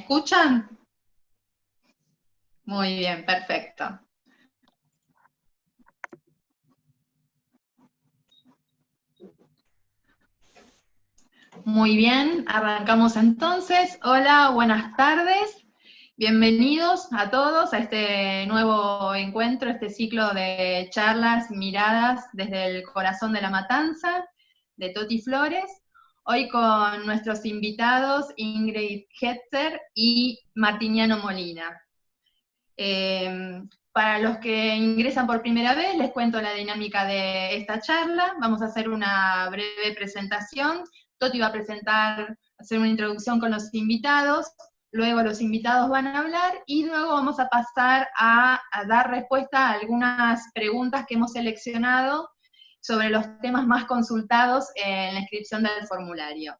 escuchan? Muy bien, perfecto. Muy bien, arrancamos entonces. Hola, buenas tardes. Bienvenidos a todos a este nuevo encuentro, este ciclo de charlas, miradas desde el corazón de la matanza, de Toti Flores. Hoy con nuestros invitados Ingrid Hetzer y Martiniano Molina. Para los que ingresan por primera vez, les cuento la dinámica de esta charla. Vamos a hacer una breve presentación. Toti va a presentar, hacer una introducción con los invitados, luego los invitados van a hablar y luego vamos a pasar a dar respuesta a algunas preguntas que hemos seleccionado sobre los temas más consultados en la inscripción del formulario.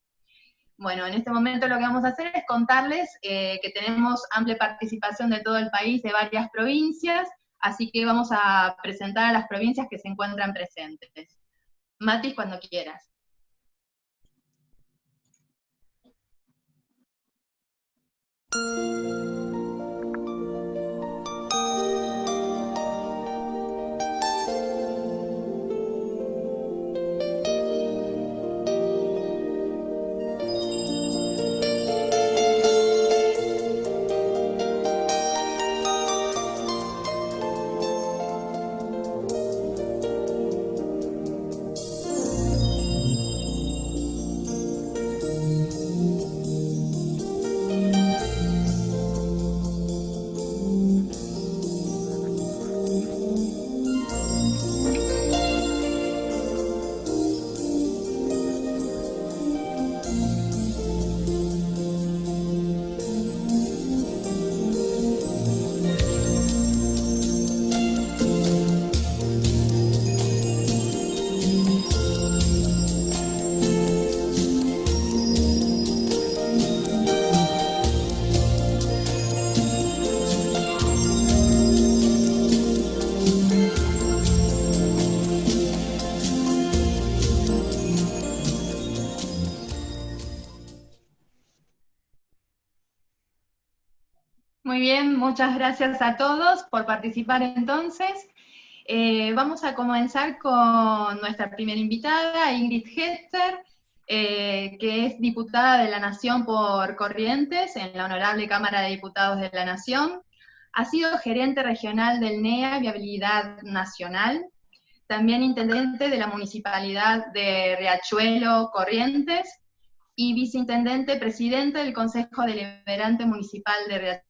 Bueno, en este momento lo que vamos a hacer es contarles que tenemos amplia participación de todo el país, de varias provincias, así que vamos a presentar a las provincias que se encuentran presentes. Matis, cuando quieras. Muy bien, muchas gracias a todos por participar entonces. Vamos a comenzar con nuestra primera invitada, Ingrid Hetzer, que es diputada de la Nación por Corrientes en la Honorable Cámara de Diputados de la Nación. Ha sido gerente regional del NEA Viabilidad Nacional, también intendente de la Municipalidad de Riachuelo, Corrientes, y viceintendente presidente del Consejo Deliberante Municipal de Riachuelo.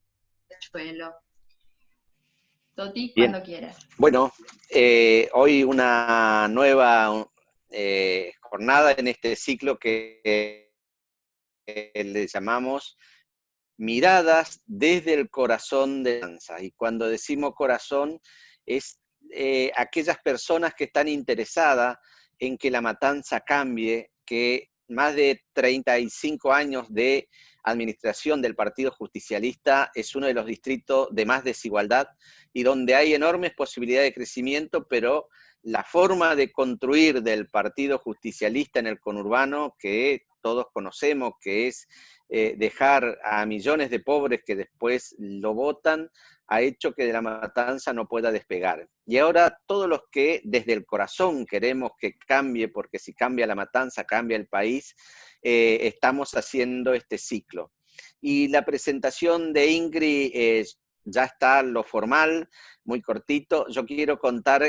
Toti, Bien. cuando quieras. Bueno, hoy una nueva jornada en este ciclo que le llamamos Miradas desde el corazón de la matanza. Y cuando decimos corazón, es aquellas personas que están interesadas en que la matanza cambie, que más de 35 años de administración del Partido Justicialista es uno de los distritos de más desigualdad y donde hay enormes posibilidades de crecimiento, pero la forma de construir del Partido Justicialista en el conurbano, que todos conocemos, que es dejar a millones de pobres que después lo votan, ha hecho que de la matanza no pueda despegar. Y ahora todos los que desde el corazón queremos que cambie, porque si cambia la matanza, cambia el país, estamos haciendo este ciclo. Y la presentación de Ingrid ya está lo formal, muy cortito. Yo quiero contar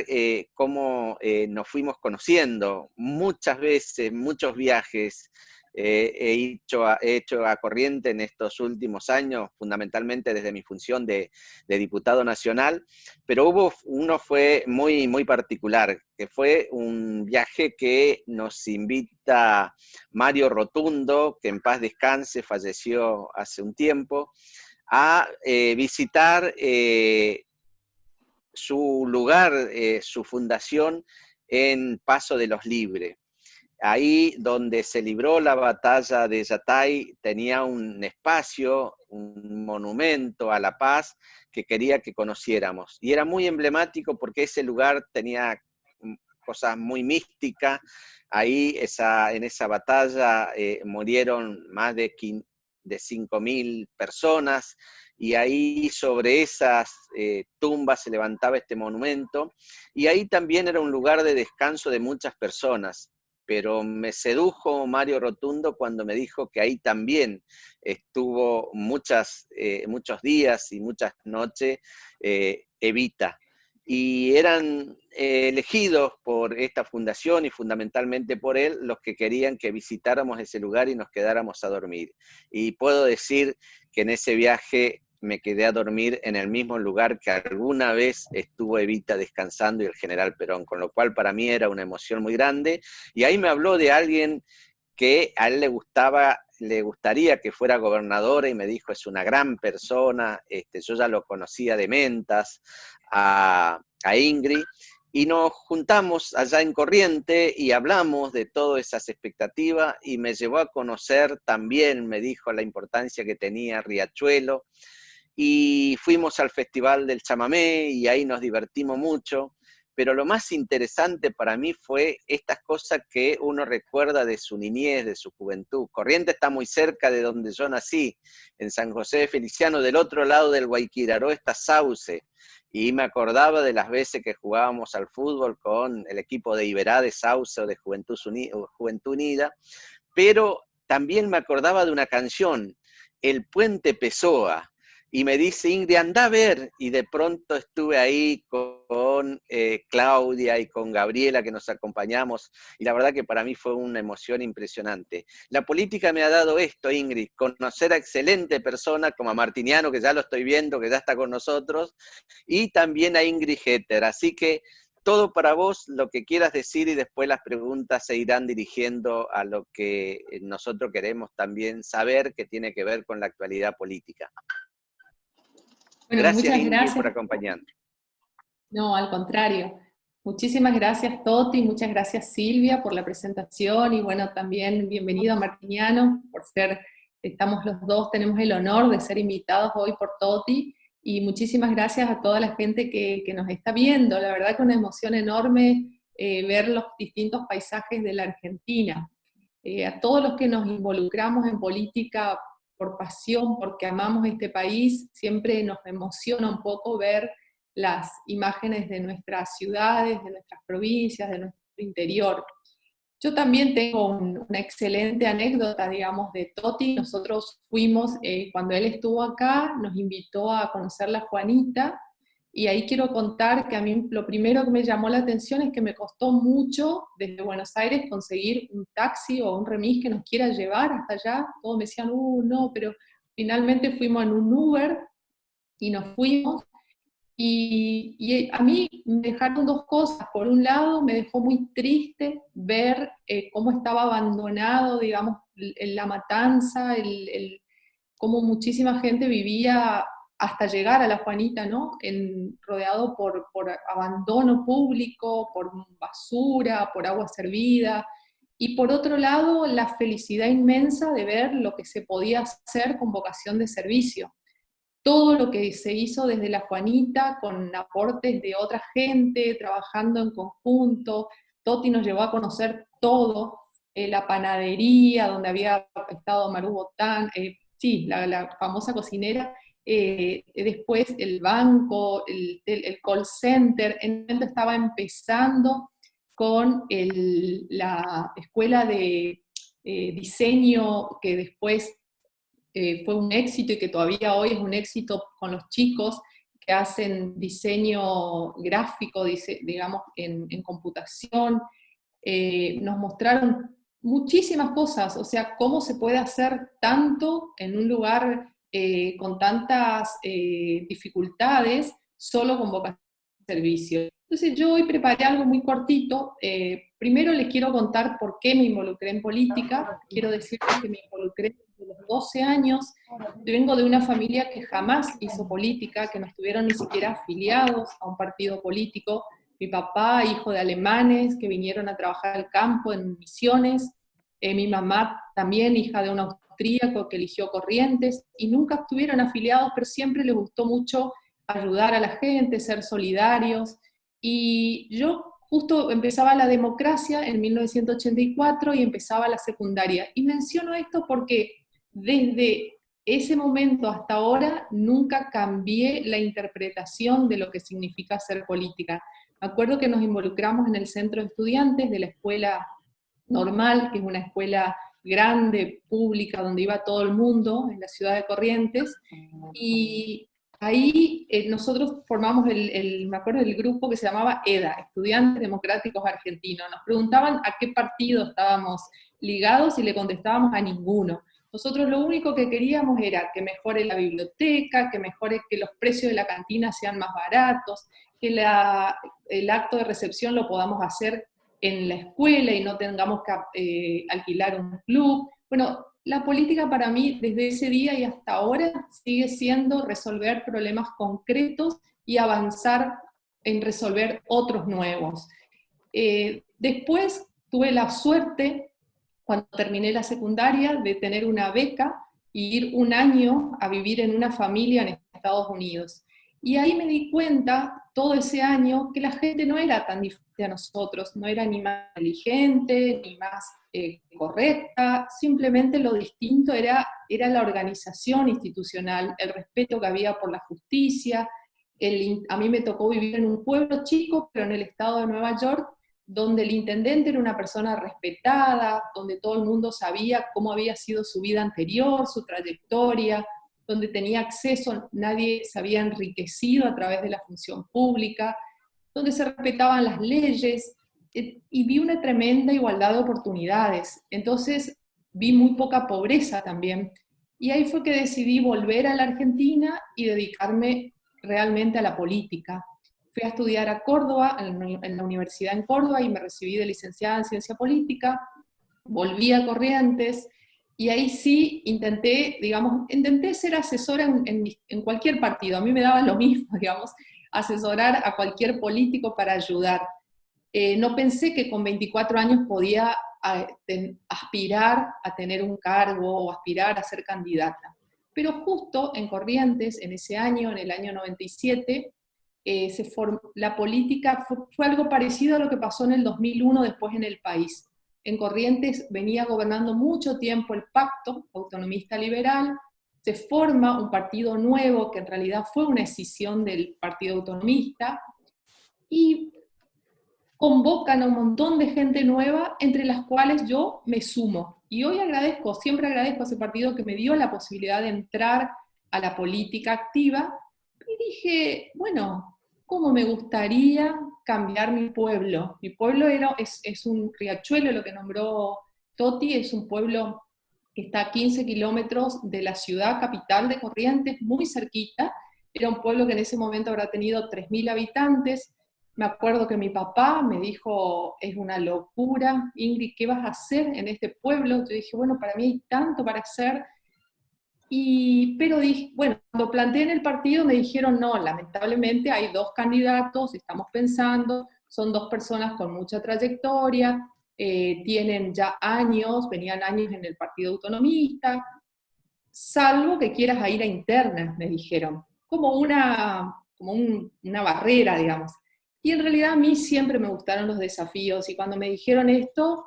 cómo nos fuimos conociendo muchas veces, muchos viajes, he hecho a Corrientes en estos últimos años, fundamentalmente desde mi función de diputado nacional, pero uno fue muy, muy particular, que fue un viaje que nos invita Mario Rotundo, que en paz descanse, falleció hace un tiempo, a visitar su lugar, su fundación en Paso de los Libres. Ahí donde se libró la batalla de Yatay tenía un espacio, un monumento a la paz que quería que conociéramos. Y era muy emblemático porque ese lugar tenía cosas muy místicas. Ahí en esa batalla murieron más de de 5.000 personas, y ahí sobre esas tumbas se levantaba este monumento, y ahí también era un lugar de descanso de muchas personas, pero me sedujo Mario Rotundo cuando me dijo que ahí también estuvo muchos días y muchas noches Evita, y eran elegidos por esta fundación y fundamentalmente por él los que querían que visitáramos ese lugar y nos quedáramos a dormir. Y puedo decir que en ese viaje me quedé a dormir en el mismo lugar que alguna vez estuvo Evita descansando y el general Perón, con lo cual para mí era una emoción muy grande. Y ahí me habló de alguien que a él le gustaría que fuera gobernadora, y me dijo, es una gran persona, yo ya lo conocía de mentas, a Ingrid, y nos juntamos allá en Corriente y hablamos de todas esas expectativas, y me llevó a conocer también, me dijo la importancia que tenía Riachuelo, y fuimos al Festival del Chamamé, y ahí nos divertimos mucho, pero lo más interesante para mí fue estas cosas que uno recuerda de su niñez, de su juventud. Corrientes está muy cerca de donde yo nací, en San José de Feliciano, del otro lado del Guayquiraró está Sauce, y me acordaba de las veces que jugábamos al fútbol con el equipo de Iberá, de Sauce o de Juventud Unida, pero también me acordaba de una canción, El Puente Pessoa, y me dice Ingrid, anda a ver, y de pronto estuve ahí con Claudia y con Gabriela, que nos acompañamos, y la verdad que para mí fue una emoción impresionante. La política me ha dado esto, Ingrid, conocer a excelente personas como a Martiniano, que ya lo estoy viendo, que ya está con nosotros, y también a Ingrid Hetter, así que todo para vos, lo que quieras decir, y después las preguntas se irán dirigiendo a lo que nosotros queremos también saber, que tiene que ver con la actualidad política. Bueno, Gracias, muchas Ingrid, gracias. por acompañarnos. No, al contrario. Muchísimas gracias, Toti, muchas gracias, Silvia, por la presentación, y bueno, también bienvenido a Martiniano, estamos los dos, tenemos el honor de ser invitados hoy por Toti, y muchísimas gracias a toda la gente que nos está viendo. La verdad que una emoción enorme ver los distintos paisajes de la Argentina. A todos los que nos involucramos en política por pasión, porque amamos este país, siempre nos emociona un poco ver las imágenes de nuestras ciudades, de nuestras provincias, de nuestro interior. Yo también tengo una excelente anécdota, digamos, de Toti. Nosotros fuimos, cuando él estuvo acá, nos invitó a conocer la Juanita, y ahí quiero contar que a mí lo primero que me llamó la atención es que me costó mucho desde Buenos Aires conseguir un taxi o un remis que nos quiera llevar hasta allá. Todos me decían, no, pero finalmente fuimos en un Uber y nos fuimos. Y a mí me dejaron dos cosas. Por un lado, me dejó muy triste ver cómo estaba abandonado, digamos, la matanza, cómo muchísima gente vivía hasta llegar a la Juanita, ¿no? Rodeado por abandono público, por basura, por agua servida. Y por otro lado, la felicidad inmensa de ver lo que se podía hacer con vocación de servicio. Todo lo que se hizo desde la Juanita, con aportes de otra gente, trabajando en conjunto. Toti nos llevó a conocer todo, la panadería, donde había estado Maru Botán, sí, la famosa cocinera, después el banco, el call center. En el momento estaba empezando con la escuela de diseño, que después fue un éxito y que todavía hoy es un éxito con los chicos que hacen diseño gráfico, digamos, en computación. Nos mostraron muchísimas cosas, o sea, cómo se puede hacer tanto en un lugar con tantas dificultades, solo con vocación de servicio. Entonces yo hoy preparé algo muy cortito. Primero les quiero contar por qué me involucré en política. Quiero decirles que me involucré desde los 12 años. Yo vengo de una familia que jamás hizo política, que no estuvieron ni siquiera afiliados a un partido político. Mi papá, hijo de alemanes que vinieron a trabajar al campo en misiones, mi mamá también, hija de un austríaco que eligió Corrientes, y nunca estuvieron afiliados, pero siempre les gustó mucho ayudar a la gente, ser solidarios. Y yo justo empezaba la democracia en 1984 y empezaba la secundaria. Y menciono esto porque desde ese momento hasta ahora nunca cambié la interpretación de lo que significa hacer política. Me acuerdo que nos involucramos en el centro de estudiantes de la escuela normal, que es una escuela grande, pública, donde iba todo el mundo, en la ciudad de Corrientes, y ahí nosotros formamos me acuerdo del grupo que se llamaba EDA, Estudiantes Democráticos Argentinos. Nos preguntaban a qué partido estábamos ligados y le contestábamos a ninguno. Nosotros lo único que queríamos era que mejore la biblioteca, que los precios de la cantina sean más baratos, que el acto de recepción lo podamos hacer en la escuela y no tengamos que alquilar un club. Bueno, la política para mí, desde ese día y hasta ahora, sigue siendo resolver problemas concretos y avanzar en resolver otros nuevos. Después tuve la suerte, cuando terminé la secundaria, de tener una beca y ir un año a vivir en una familia en Estados Unidos. Y ahí me di cuenta, todo ese año, que la gente no era tan diferente a nosotros, no era ni más inteligente, ni más correcta, simplemente lo distinto era la organización institucional, el respeto que había por la justicia. A mí me tocó vivir en un pueblo chico, pero en el estado de Nueva York, donde el intendente era una persona respetada, donde todo el mundo sabía cómo había sido su vida anterior, su trayectoria, donde tenía acceso, nadie se había enriquecido a través de la función pública, donde se respetaban las leyes, y vi una tremenda igualdad de oportunidades. Entonces vi muy poca pobreza también. Y ahí fue que decidí volver a la Argentina y dedicarme realmente a la política. Fui a estudiar a Córdoba, en la universidad en Córdoba, y me recibí de licenciada en Ciencia Política, volví a Corrientes, y ahí sí intenté ser asesora en cualquier partido. A mí me daba lo mismo, digamos, asesorar a cualquier político para ayudar. No pensé que con 24 años podía aspirar a tener un cargo o aspirar a ser candidata. Pero justo en Corrientes, en ese año, en el año 97, la política fue algo parecido a lo que pasó en el 2001 después en el país. En Corrientes venía gobernando mucho tiempo el Pacto Autonomista Liberal, se forma un partido nuevo que en realidad fue una escisión del Partido Autonomista, y convocan a un montón de gente nueva, entre las cuales yo me sumo. Y hoy siempre agradezco a ese partido que me dio la posibilidad de entrar a la política activa, y dije, bueno, ¿cómo me gustaría cambiar mi pueblo? Mi pueblo es un riachuelo, lo que nombró Toti, es un pueblo que está a 15 kilómetros de la ciudad capital de Corrientes, muy cerquita. Era un pueblo que en ese momento habrá tenido 3.000 habitantes. Me acuerdo que mi papá me dijo, es una locura, Ingrid, ¿qué vas a hacer en este pueblo? Yo dije, bueno, para mí hay tanto para hacer. Pero dije, bueno, cuando planteé en el partido me dijeron, no, lamentablemente hay 2 candidatos, estamos pensando, son 2 personas con mucha trayectoria, tienen ya venían años en el Partido Autonomista, salvo que quieras ir a internas, me dijeron, como una barrera, digamos. Y en realidad a mí siempre me gustaron los desafíos, y cuando me dijeron esto,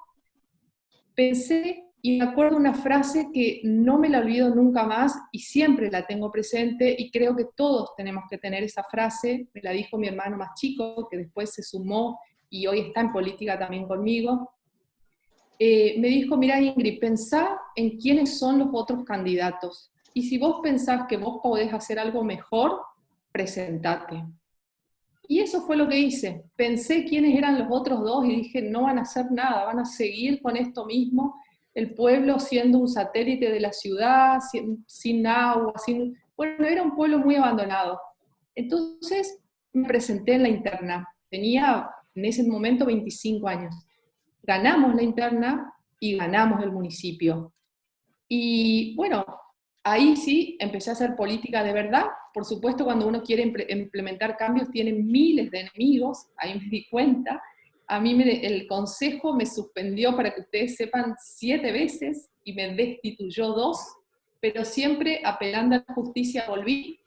pensé, y me acuerdo una frase que no me la olvido nunca más, y siempre la tengo presente, y creo que todos tenemos que tener esa frase. Me la dijo mi hermano más chico, que después se sumó, y hoy está en política también conmigo. Me dijo, mira Ingrid, pensá en quiénes son los otros candidatos, y si vos pensás que vos podés hacer algo mejor, presentate. Y eso fue lo que hice. Pensé quiénes eran los otros 2 y dije, no van a hacer nada, van a seguir con esto mismo, el pueblo siendo un satélite de la ciudad, sin agua, bueno, era un pueblo muy abandonado. Entonces me presenté en la interna, tenía en ese momento 25 años. Ganamos la interna y ganamos el municipio. Y bueno, ahí sí empecé a hacer política de verdad. Por supuesto, cuando uno quiere implementar cambios, tiene miles de enemigos, ahí me di cuenta. A mí el consejo me suspendió, para que ustedes sepan, 7 veces, y me destituyó 2, pero siempre apelando a la justicia volví.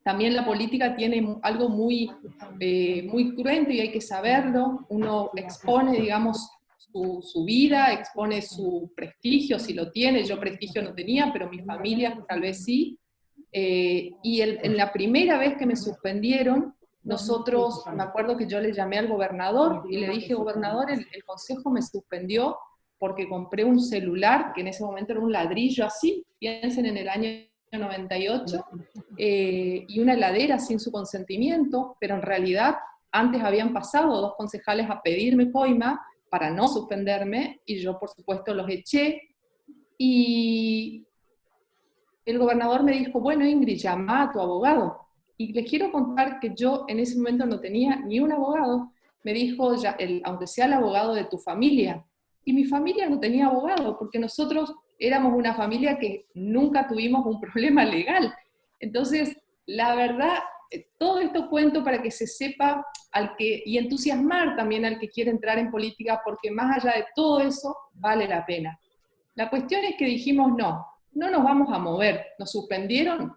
También la política tiene algo muy cruento, y hay que saberlo. Uno expone, digamos, su vida, expone su prestigio, si lo tiene. Yo prestigio no tenía, pero mi familia tal vez sí. Y en la primera vez que me suspendieron, nosotros, me acuerdo que yo le llamé al gobernador y le dije, gobernador, el consejo me suspendió porque compré un celular, que en ese momento era un ladrillo así, piensen en el año 98, y una heladera sin su consentimiento, pero en realidad antes habían pasado 2 concejales a pedirme coima para no suspenderme, y yo por supuesto los eché, y el gobernador me dijo, bueno Ingrid, llama a tu abogado. Y les quiero contar que yo en ese momento no tenía ni un abogado. Me dijo, ya, aunque sea el abogado de tu familia. Y mi familia no tenía abogado, porque nosotros éramos una familia que nunca tuvimos un problema legal. Entonces, la verdad, todo esto cuento para que se sepa y entusiasmar también al que quiere entrar en política, porque más allá de todo eso, vale la pena. La cuestión es que dijimos, no nos vamos a mover. Nos suspendieron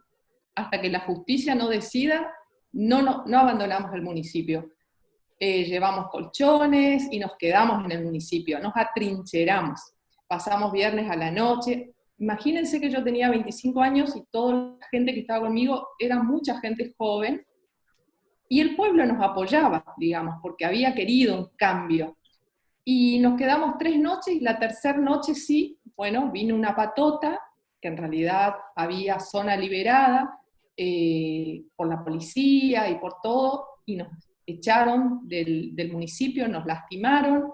hasta que la justicia no decida, no abandonamos el municipio. Llevamos colchones y nos quedamos en el municipio, nos atrincheramos. Pasamos viernes a la noche. Imagínense que yo tenía 25 años y toda la gente que estaba conmigo era mucha gente joven, y el pueblo nos apoyaba, digamos, porque había querido un cambio. Y nos quedamos 3 noches, y la tercera noche sí, bueno, vino una patota, que en realidad había zona liberada por la policía y por todo, y nos echaron del municipio, nos lastimaron,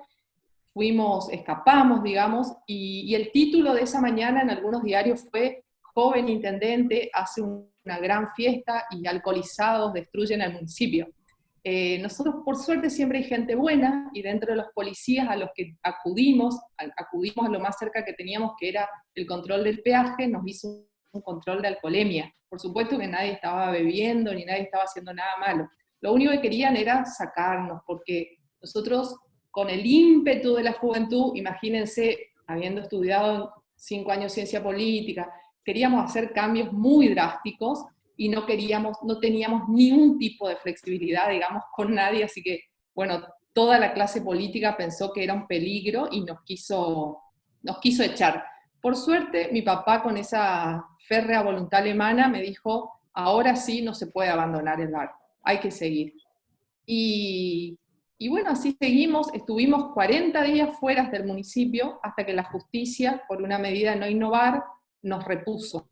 escapamos, digamos, y el título de esa mañana en algunos diarios fue "Joven intendente hace una gran fiesta y alcoholizados destruyen al municipio". Nosotros por suerte siempre hay gente buena, y dentro de los policías a los que acudimos a lo más cerca que teníamos, que era el control del peaje, nos hizo un control de alcoholemia. Por supuesto que nadie estaba bebiendo, ni nadie estaba haciendo nada malo. Lo único que querían era sacarnos, porque nosotros, con el ímpetu de la juventud, imagínense, habiendo estudiado 5 años ciencia política, queríamos hacer cambios muy drásticos, y no teníamos ningún tipo de flexibilidad, digamos, con nadie, así que, bueno, toda la clase política pensó que era un peligro y nos quiso echar. Por suerte, mi papá, con esa férrea voluntad alemana, me dijo, ahora sí no se puede abandonar el bar, hay que seguir. Y bueno, así seguimos, estuvimos 40 días fuera del municipio, hasta que la justicia, por una medida de no innovar, nos repuso.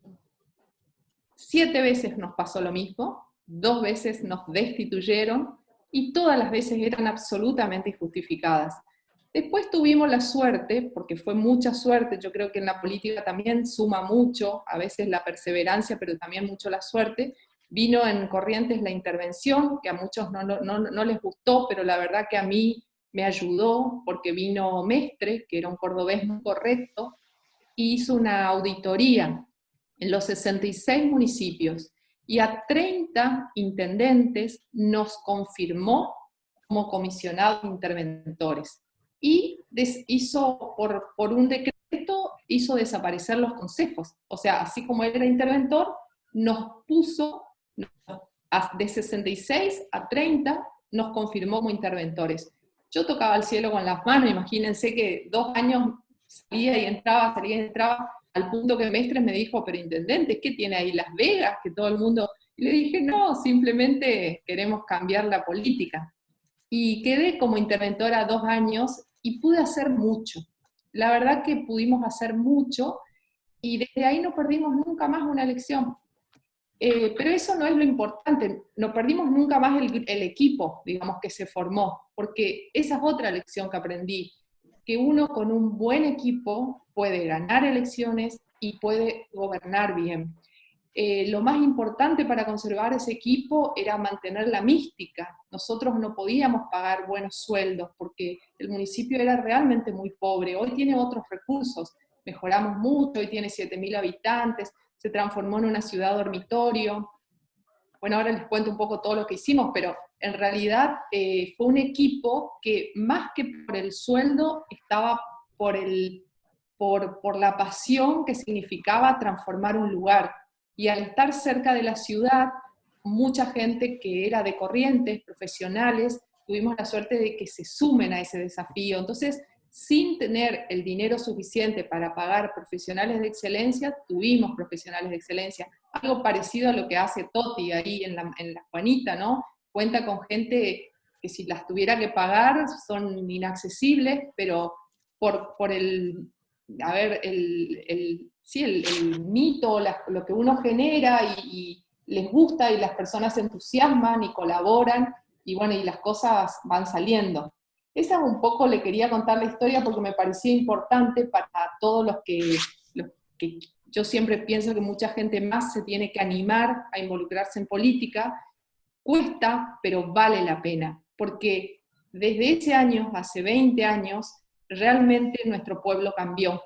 7 veces nos pasó lo mismo, 2 veces nos destituyeron, y todas las veces eran absolutamente injustificadas. Después tuvimos la suerte, porque fue mucha suerte, yo creo que en la política también suma mucho, a veces la perseverancia, pero también mucho la suerte. Vino en Corrientes la intervención, que a muchos no les gustó, pero la verdad que a mí me ayudó, porque vino Mestre, que era un cordobés muy correcto, y hizo una auditoría en los 66 municipios, y a 30 intendentes nos confirmó como comisionados interventores. Y hizo, por un decreto, hizo desaparecer los consejos. O sea, así como él era interventor, nos puso, de 66 a 30, nos confirmó como interventores. Yo tocaba el cielo con las manos, imagínense que 2 años salía y entraba, al punto que Mestres me dijo, pero intendente, ¿qué tiene ahí Las Vegas? Que todo el mundo... Y le dije, no, simplemente queremos cambiar la política. Y quedé como interventora 2 años y pude hacer mucho. La verdad que pudimos hacer mucho, y desde ahí no perdimos nunca más una elección. Pero eso no es lo importante, no perdimos nunca más el equipo, digamos, que se formó, porque esa es otra lección que aprendí, que uno con un buen equipo puede ganar elecciones y puede gobernar bien. Lo más importante para conservar ese equipo era mantener la mística. Nosotros no podíamos pagar buenos sueldos porque el municipio era realmente muy pobre. Hoy tiene otros recursos, mejoramos mucho, hoy tiene 7.000 habitantes, se transformó en una ciudad dormitorio. Bueno, ahora les cuento un poco todo lo que hicimos, pero en realidad fue un equipo que más que por el sueldo estaba por la pasión que significaba transformar un lugar. Y al estar cerca de la ciudad, mucha gente que era de Corrientes, profesionales, tuvimos la suerte de que se sumen a ese desafío. Entonces, sin tener el dinero suficiente para pagar profesionales de excelencia, tuvimos profesionales de excelencia. Algo parecido a lo que hace Toti ahí en la Juanita, ¿no? Cuenta con gente que si las tuviera que pagar son inaccesibles, pero por el mito, lo que uno genera y les gusta y las personas se entusiasman y colaboran, y bueno, y las cosas van saliendo. Esa un poco le quería contar la historia porque me parecía importante para todos los que yo siempre pienso que mucha gente más se tiene que animar a involucrarse en política. Cuesta, pero vale la pena, porque desde ese año, hace 20 años, realmente nuestro pueblo cambió.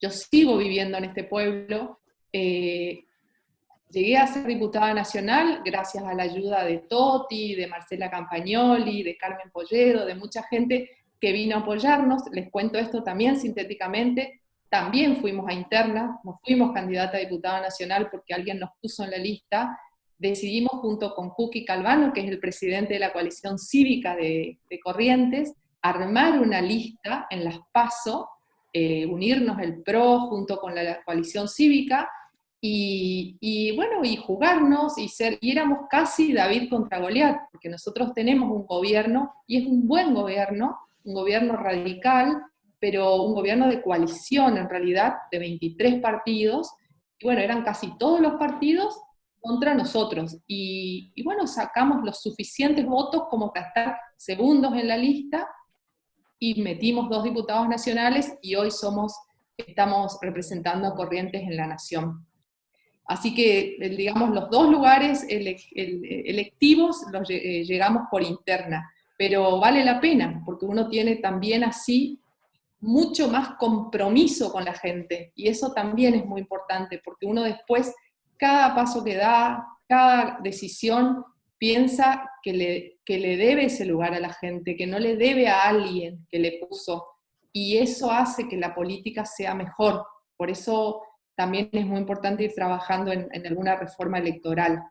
Yo sigo viviendo en este pueblo. Llegué a ser diputada nacional gracias a la ayuda de Toti, de Marcela Campagnoli, de Carmen Polledo, de mucha gente que vino a apoyarnos. Les cuento esto también sintéticamente. También fuimos a interna, no fuimos candidata a diputada nacional porque alguien nos puso en la lista. Decidimos junto con Kuki Calvano, que es el presidente de la coalición cívica de Corrientes, armar una lista en las PASO, unirnos el PRO junto con la coalición cívica, y bueno, y jugarnos, y éramos casi David contra Goliat, porque nosotros tenemos un gobierno, y es un buen gobierno, un gobierno radical, pero un gobierno de coalición en realidad, de 23 partidos, y bueno, eran casi todos los partidos contra nosotros, y bueno, sacamos los suficientes votos como para estar segundos en la lista, y metimos 2 diputados nacionales, y hoy estamos representando a Corrientes en la Nación. Así que, digamos, los 2 lugares electivos llegamos por interna, pero vale la pena, porque uno tiene también así mucho más compromiso con la gente, y eso también es muy importante, porque uno después, cada paso que da, cada decisión, piensa que le debe ese lugar a la gente, que no le debe a alguien que le puso, y eso hace que la política sea mejor. Por eso también es muy importante ir trabajando en alguna reforma electoral.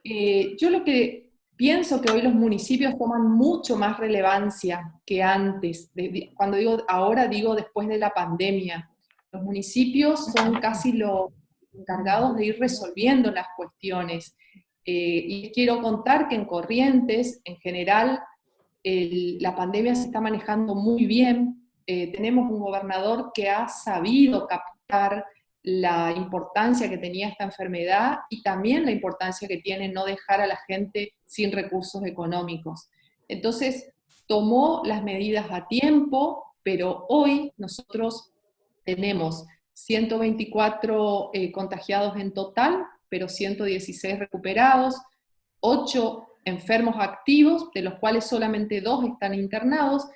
Yo lo que pienso que hoy los municipios toman mucho más relevancia que antes. Cuando digo ahora, digo después de la pandemia. Los municipios son casi los encargados de ir resolviendo las cuestiones. Y quiero contar que en Corrientes, en general, la pandemia se está manejando muy bien. Tenemos un gobernador que ha sabido captar la importancia que tenía esta enfermedad y también la importancia que tiene no dejar a la gente sin recursos económicos. Entonces, tomó las medidas a tiempo, pero hoy nosotros tenemos 124 contagiados en total, pero 116 recuperados, 8 enfermos activos, de los cuales solamente 2 están internados,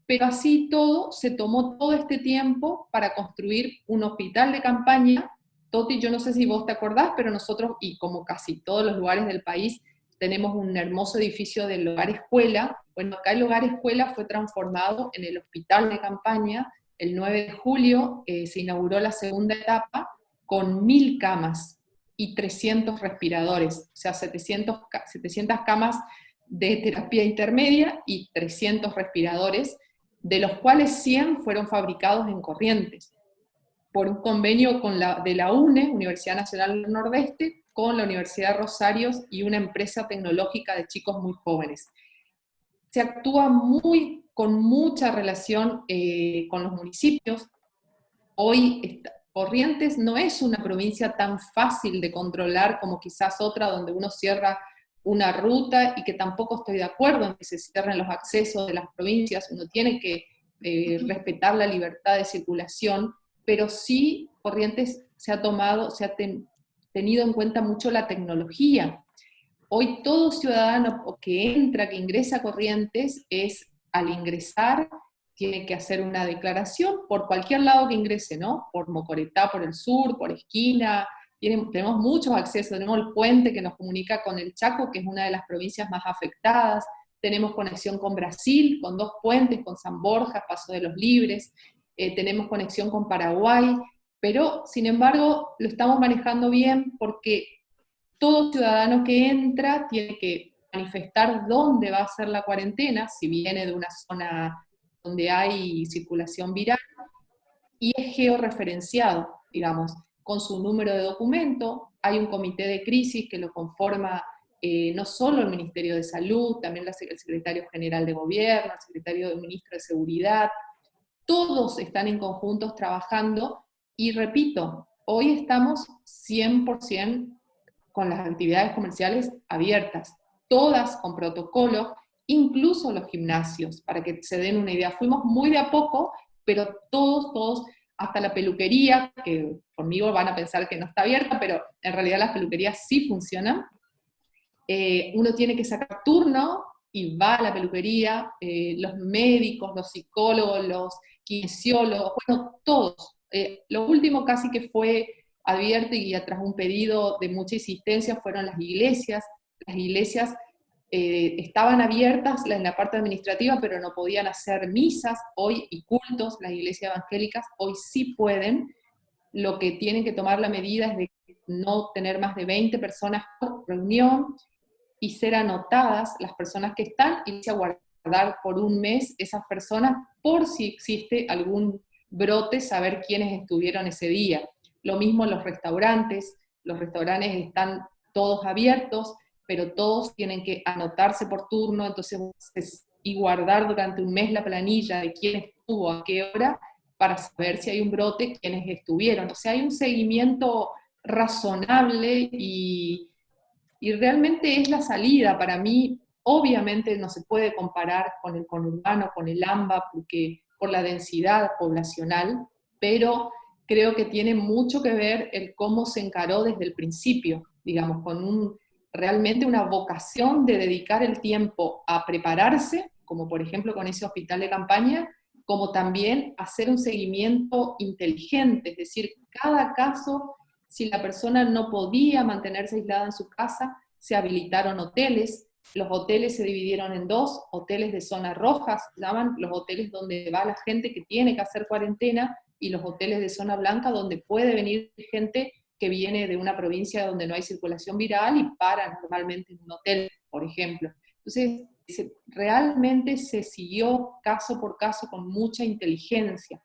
pero así todo, se tomó todo este tiempo para construir un hospital de campaña. Toti, yo no sé si vos te acordás, pero nosotros, y como casi todos los lugares del país, tenemos un hermoso edificio del Hogar Escuela. Bueno, acá el Hogar Escuela fue transformado en el hospital de campaña. El 9 de julio se inauguró la segunda etapa con 1000 camas y 300 respiradores, o sea, 700 camas de terapia intermedia y 300 respiradores, de los cuales 100 fueron fabricados en Corrientes, por un convenio de la UNE, Universidad Nacional del Nordeste, con la Universidad de Rosario y una empresa tecnológica de chicos muy jóvenes. Se actúa con mucha relación con los municipios. Hoy Corrientes no es una provincia tan fácil de controlar como quizás otra donde uno cierra una ruta, y que tampoco estoy de acuerdo en que se cierren los accesos de las provincias. Uno tiene que respetar la libertad de circulación, pero sí Corrientes se ha tenido en cuenta mucho la tecnología. Hoy todo ciudadano que ingresa a Corrientes, al ingresar, tiene que hacer una declaración por cualquier lado que ingrese, ¿no? Por Mocoretá, por el sur, por Esquina. Tenemos muchos accesos, tenemos el puente que nos comunica con el Chaco, que es una de las provincias más afectadas, tenemos conexión con Brasil, con 2 puentes, con San Borja, Paso de los Libres, tenemos conexión con Paraguay, pero sin embargo lo estamos manejando bien porque todo ciudadano que entra tiene que manifestar dónde va a ser la cuarentena, si viene de una zona donde hay circulación viral, y es georreferenciado, digamos, con su número de documento. Hay un comité de crisis que lo conforma no solo el Ministerio de Salud, también el Secretario General de Gobierno, el Secretario del Ministro de Seguridad, todos están en conjuntos trabajando, y repito, hoy estamos 100% con las actividades comerciales abiertas, todas con protocolo, incluso los gimnasios, para que se den una idea. Fuimos muy de a poco, pero todos, hasta la peluquería, que conmigo van a pensar que no está abierta, pero en realidad las peluquerías sí funcionan. Uno tiene que sacar turno y va a la peluquería, los médicos, los psicólogos, los kinesiólogos, bueno, todos. Lo último casi que fue abierto y tras un pedido de mucha insistencia fueron las iglesias. Las iglesias estaban abiertas en la parte administrativa, pero no podían hacer misas hoy y cultos. Las iglesias evangélicas hoy sí pueden. Lo que tienen que tomar la medida es de no tener más de 20 personas por reunión y ser anotadas las personas que están, y a guardar por un mes esas personas por si existe algún brote, saber quiénes estuvieron ese día. Lo mismo en los restaurantes están todos abiertos, pero todos tienen que anotarse por turno, entonces, y guardar durante un mes la planilla de quién estuvo, a qué hora, para saber si hay un brote, quiénes estuvieron. O sea, hay un seguimiento razonable y realmente es la salida. Para mí, obviamente no se puede comparar con el conurbano, con el AMBA, porque, por la densidad poblacional, pero creo que tiene mucho que ver el cómo se encaró desde el principio, digamos, con realmente una vocación de dedicar el tiempo a prepararse, como por ejemplo con ese hospital de campaña, como también hacer un seguimiento inteligente, es decir, cada caso, si la persona no podía mantenerse aislada en su casa, se habilitaron hoteles. Los hoteles se dividieron en dos: hoteles de zona roja, se llaman los hoteles donde va la gente que tiene que hacer cuarentena, y los hoteles de zona blanca, donde puede venir gente que viene de una provincia donde no hay circulación viral y para normalmente en un hotel, por ejemplo. Entonces, realmente se siguió caso por caso con mucha inteligencia.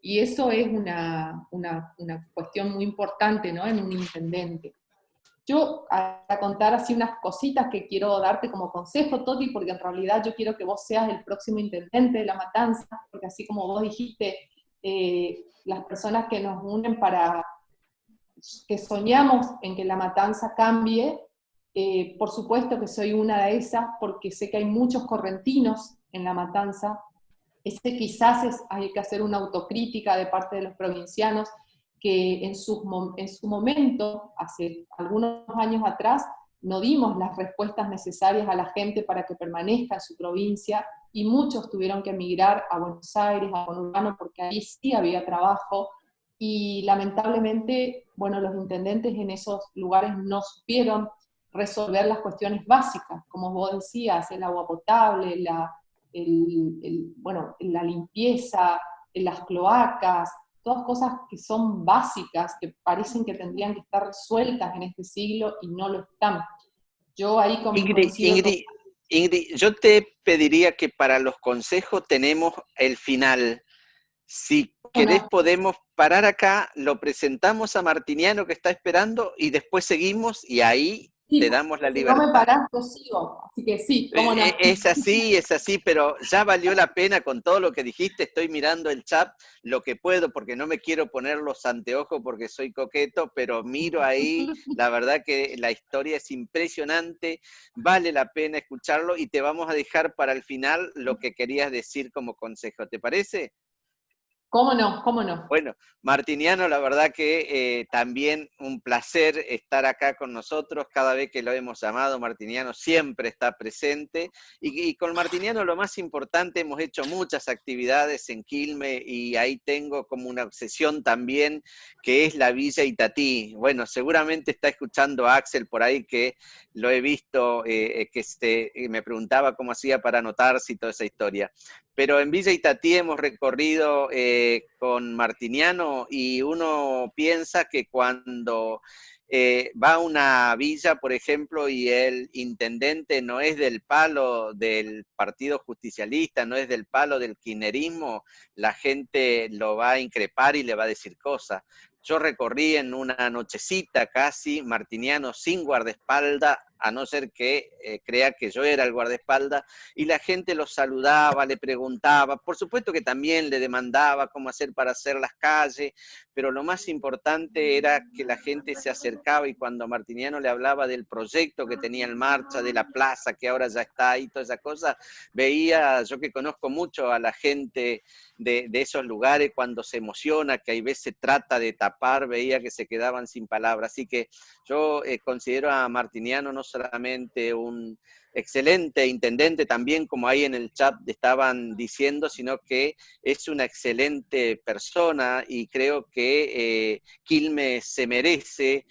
Y eso es una cuestión muy importante, ¿no?, en un intendente. Yo, a contar así unas cositas que quiero darte como consejo, Toti, porque en realidad yo quiero que vos seas el próximo intendente de La Matanza, porque así como vos dijiste, las personas que nos unen para que soñamos en que La Matanza cambie, por supuesto que soy una de esas, porque sé que hay muchos correntinos en La Matanza. Ese quizás hay que hacer una autocrítica de parte de los provincianos, que en su momento, hace algunos años atrás, no dimos las respuestas necesarias a la gente para que permanezca en su provincia, y muchos tuvieron que emigrar a Buenos Aires, a conurbano, porque ahí sí había trabajo, y lamentablemente, bueno, los intendentes en esos lugares no supieron resolver las cuestiones básicas, como vos decías, el agua potable, la limpieza, las cloacas, todas cosas que son básicas, que parecen que tendrían que estar resueltas en este siglo y no lo están. Yo ahí Ingrid, yo te pediría que para los consejos tenemos el final. Si querés podemos parar acá, lo presentamos a Martiniano que está esperando y después seguimos y ahí te damos la libertad. Si no me parás, yo sigo, así que sí, cómo no. Es así, pero ya valió la pena con todo lo que dijiste. Estoy mirando el chat lo que puedo, porque no me quiero poner los anteojos porque soy coqueto, pero miro ahí, la verdad que la historia es impresionante, vale la pena escucharlo, y te vamos a dejar para el final lo que querías decir como consejo, ¿te parece? ¿Cómo no? ¿Cómo no? Bueno, Martiniano, la verdad que también un placer estar acá con nosotros. Cada vez que lo hemos llamado, Martiniano siempre está presente. Y con Martiniano lo más importante, hemos hecho muchas actividades en Quilmes, y ahí tengo como una obsesión también, que es la Villa Itatí. Bueno, seguramente está escuchando a Axel por ahí, que lo he visto, me preguntaba cómo hacía para anotarse y toda esa historia. Pero en Villa Itatí hemos recorrido con Martiniano, y uno piensa que cuando va a una villa, por ejemplo, y el intendente no es del palo del Partido Justicialista, no es del palo del kirchnerismo, la gente lo va a increpar y le va a decir cosas. Yo recorrí en una nochecita casi Martiniano sin guardaespaldas, a no ser que crea que yo era el guardaespaldas, y la gente lo saludaba, le preguntaba, por supuesto que también le demandaba cómo hacer para hacer las calles, pero lo más importante era que la gente se acercaba y cuando Martiniano le hablaba del proyecto que tenía en marcha, de la plaza que ahora ya está ahí, todas esas cosas, veía, yo que conozco mucho a la gente de esos lugares, cuando se emociona, que hay veces trata de tapar, veía que se quedaban sin palabras. Así que yo considero a Martiniano no solamente un excelente intendente, también como ahí en el chat estaban diciendo, sino que es una excelente persona y creo que Quilmes se merece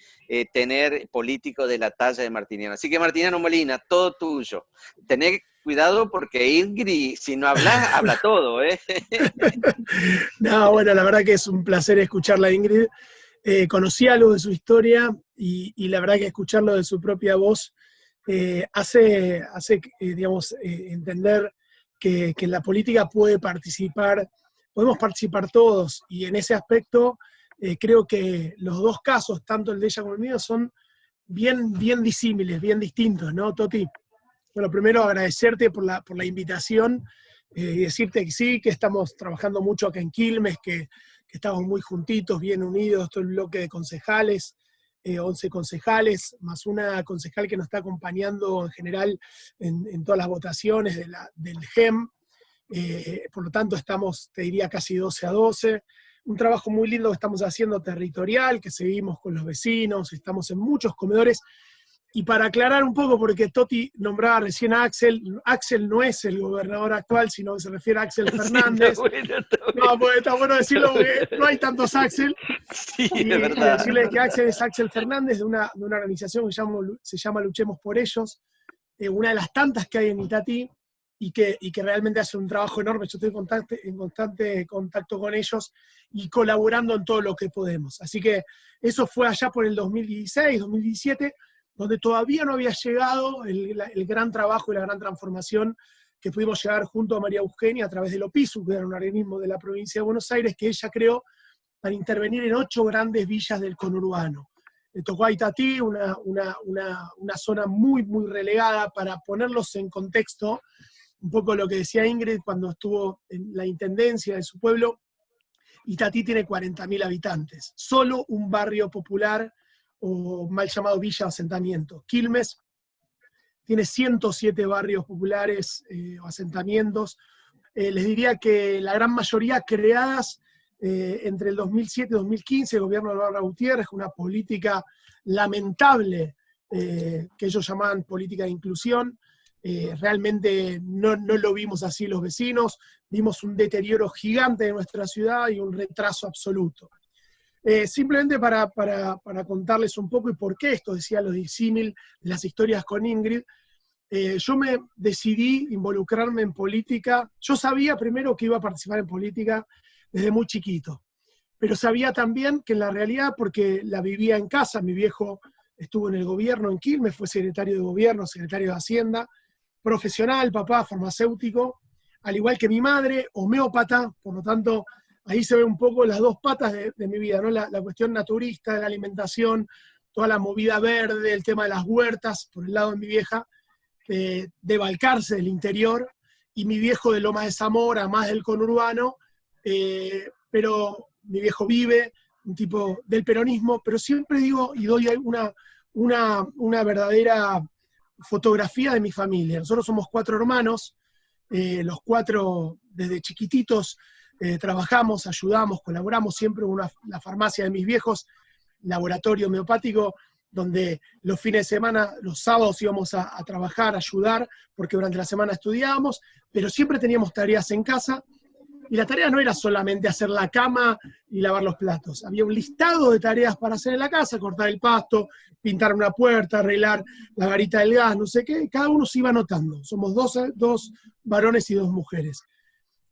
tener políticos de la talla de Martiniano. Así que Martiniano Molina, todo tuyo. Tenés cuidado porque Ingrid, si no hablas, habla todo, ¿eh? No, bueno, la verdad que es un placer escucharla, Ingrid. Conocí algo de su historia y la verdad que escucharlo de su propia voz hace digamos, entender que en la política podemos participar todos, y en ese aspecto creo que los dos casos, tanto el de ella como el mío, son bien disímiles, bien distintos, ¿no, Toti? Bueno, primero agradecerte por la invitación y decirte que sí, que estamos trabajando mucho acá en Quilmes, que estamos muy juntitos, bien unidos, todo el bloque de concejales, 11 concejales, más una concejal que nos está acompañando en general en todas las votaciones del GEM. Por lo tanto, estamos, te diría, casi 12-12. Un trabajo muy lindo que estamos haciendo territorial, que seguimos con los vecinos, estamos en muchos comedores. Y para aclarar un poco, porque Toti nombraba recién a Axel no es el gobernador actual, sino que se refiere a Axel Fernández. Sí, está bueno. No, pues está bueno decirlo porque no hay tantos Axel. Sí, Y de verdad. decirles que Axel es Axel Fernández, de una organización que se llama Luchemos por Ellos, una de las tantas que hay en Itatí, y que realmente hace un trabajo enorme. Yo estoy en constante contacto con ellos y colaborando en todo lo que podemos. Así que eso fue allá por el 2016, 2017, donde todavía no había llegado el gran trabajo y la gran transformación que pudimos llegar junto a María Eugenia a través del OPISU, que era un organismo de la provincia de Buenos Aires, que ella creó para intervenir en 8 grandes villas del conurbano. Le tocó a Itatí, una zona muy relegada, para ponerlos en contexto, un poco lo que decía Ingrid cuando estuvo en la intendencia de su pueblo. Itatí tiene 40.000 habitantes, solo un barrio popular, o mal llamado villa o asentamiento. Quilmes tiene 107 barrios populares o asentamientos. Les diría que la gran mayoría creadas entre el 2007 y 2015, el gobierno de Bárbara Gutiérrez, una política lamentable que ellos llamaban política de inclusión. Realmente no lo vimos así los vecinos, vimos un deterioro gigante de nuestra ciudad y un retraso absoluto. Simplemente para contarles un poco y por qué esto decía lo disímil, las historias con Ingrid, yo me decidí involucrarme en política. Yo sabía primero que iba a participar en política desde muy chiquito, pero sabía también que en la realidad, porque la vivía en casa, mi viejo estuvo en el gobierno en Quilmes, fue secretario de gobierno, secretario de Hacienda, profesional, papá farmacéutico, al igual que mi madre, homeópata. Por lo tanto, ahí se ve un poco las dos patas de mi vida, ¿no? La cuestión naturista de la alimentación, toda la movida verde, el tema de las huertas, por el lado de mi vieja, de Balcarce, del interior, y mi viejo de Lomas de Zamora, más del conurbano, pero mi viejo vive, un tipo del peronismo, pero siempre digo y doy una verdadera fotografía de mi familia. Nosotros somos 4 hermanos, los 4 desde chiquititos trabajamos, ayudamos, colaboramos. Siempre la farmacia de mis viejos, laboratorio homeopático, donde los fines de semana, los sábados íbamos a trabajar, a ayudar, porque durante la semana estudiábamos, pero siempre teníamos tareas en casa, y la tarea no era solamente hacer la cama y lavar los platos. Había un listado de tareas para hacer en la casa: cortar el pasto, pintar una puerta, arreglar la garita del gas, no sé qué. Cada uno se iba anotando. Somos 2 varones y 2 mujeres.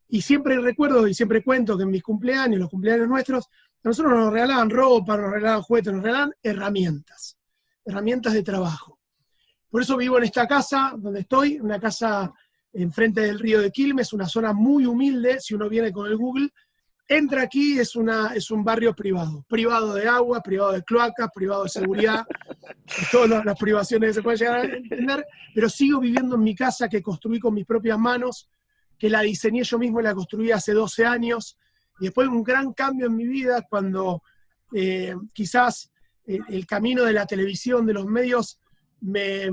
Y siempre recuerdo y siempre cuento que en mis cumpleaños, los cumpleaños nuestros, A nosotros nos regalaban ropa, nos regalaban juguetes, nos regalaban herramientas de trabajo. Por eso vivo en esta casa donde estoy, una casa enfrente del río de Quilmes, una zona muy humilde. Si uno viene con el Google, entra aquí, es un barrio privado de agua, privado de cloacas, privado de seguridad, todas las privaciones que se pueden llegar a entender, pero sigo viviendo en mi casa que construí con mis propias manos, que la diseñé yo mismo y la construí hace 12 años, y después un gran cambio en mi vida cuando quizás el camino de la televisión, de los medios, me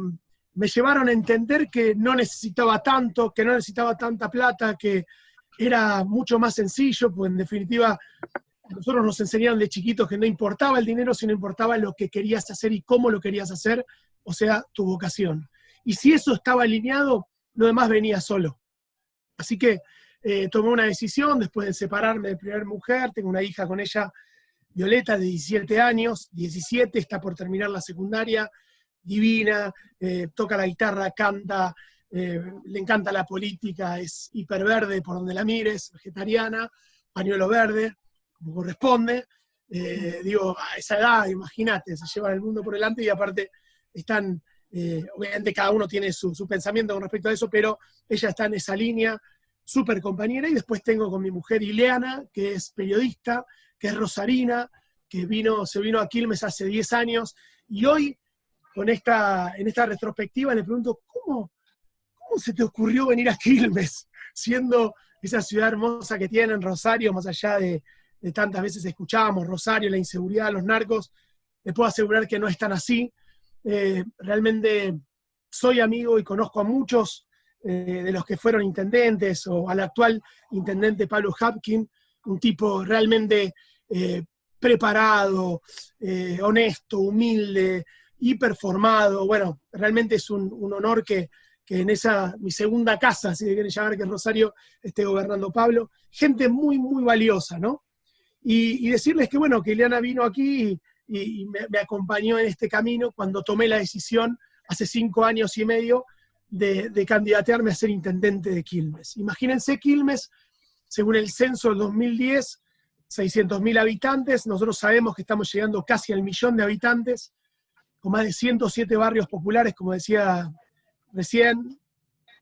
llevaron a entender que no necesitaba tanto, que no necesitaba tanta plata, que era mucho más sencillo, pues en definitiva a nosotros nos enseñaron de chiquitos que no importaba el dinero, sino importaba lo que querías hacer y cómo lo querías hacer, o sea, tu vocación. Y si eso estaba alineado, lo demás venía solo. Así que tomé una decisión después de separarme de mi primera mujer, tengo una hija con ella, Violeta, de 17 años, 17, está por terminar la secundaria, divina, toca la guitarra, canta, le encanta la política, es hiperverde por donde la mires, vegetariana, pañuelo verde, como corresponde. Digo, a esa edad, imagínate, se llevan el mundo por delante y aparte están, obviamente cada uno tiene su pensamiento con respecto a eso, pero ella está en esa línea, súper compañera. Y después tengo con mi mujer Ileana, que es periodista, que es rosarina, que se vino a Quilmes hace 10 años, y hoy, en esta retrospectiva, le pregunto, ¿cómo se te ocurrió venir a Quilmes, siendo esa ciudad hermosa que tienen Rosario, más allá de tantas veces escuchábamos Rosario, la inseguridad, los narcos? Les puedo asegurar que no es tan así. Realmente soy amigo y conozco a muchos de los que fueron intendentes, o al actual intendente Pablo Hapkin, un tipo realmente preparado, honesto, humilde, hiperformado. Bueno, realmente es un honor que en mi segunda casa, si quieren llamar, que es Rosario, esté gobernando Pablo. Gente muy, muy valiosa, ¿no? Y decirles que, bueno, que Ileana vino aquí y me acompañó en este camino cuando tomé la decisión, hace 5 años y medio, de candidatearme a ser intendente de Quilmes. Imagínense Quilmes, según el censo del 2010, 600.000 habitantes. Nosotros sabemos que estamos llegando casi al 1.000.000 de habitantes, con más de 107 barrios populares, como decía recién,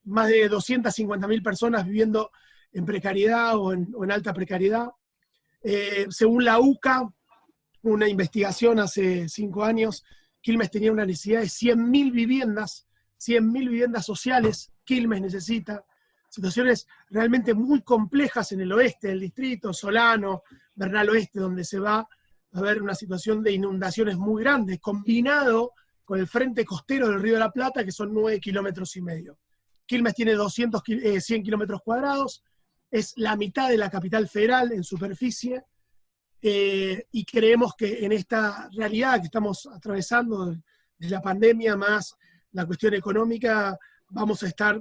más de 250.000 personas viviendo en precariedad o en alta precariedad. Según la UCA, una investigación hace 5 años, Quilmes tenía una necesidad de 100.000 viviendas, 100.000 viviendas sociales. Quilmes necesita. Situaciones realmente muy complejas en el oeste del distrito, Solano, Bernal Oeste, donde se va a ver una situación de inundaciones muy grandes, combinado con el frente costero del Río de la Plata, que son 9,5 kilómetros. Quilmes tiene 100 kilómetros cuadrados, es la mitad de la capital federal en superficie, y creemos que en esta realidad que estamos atravesando de la pandemia más la cuestión económica, vamos a estar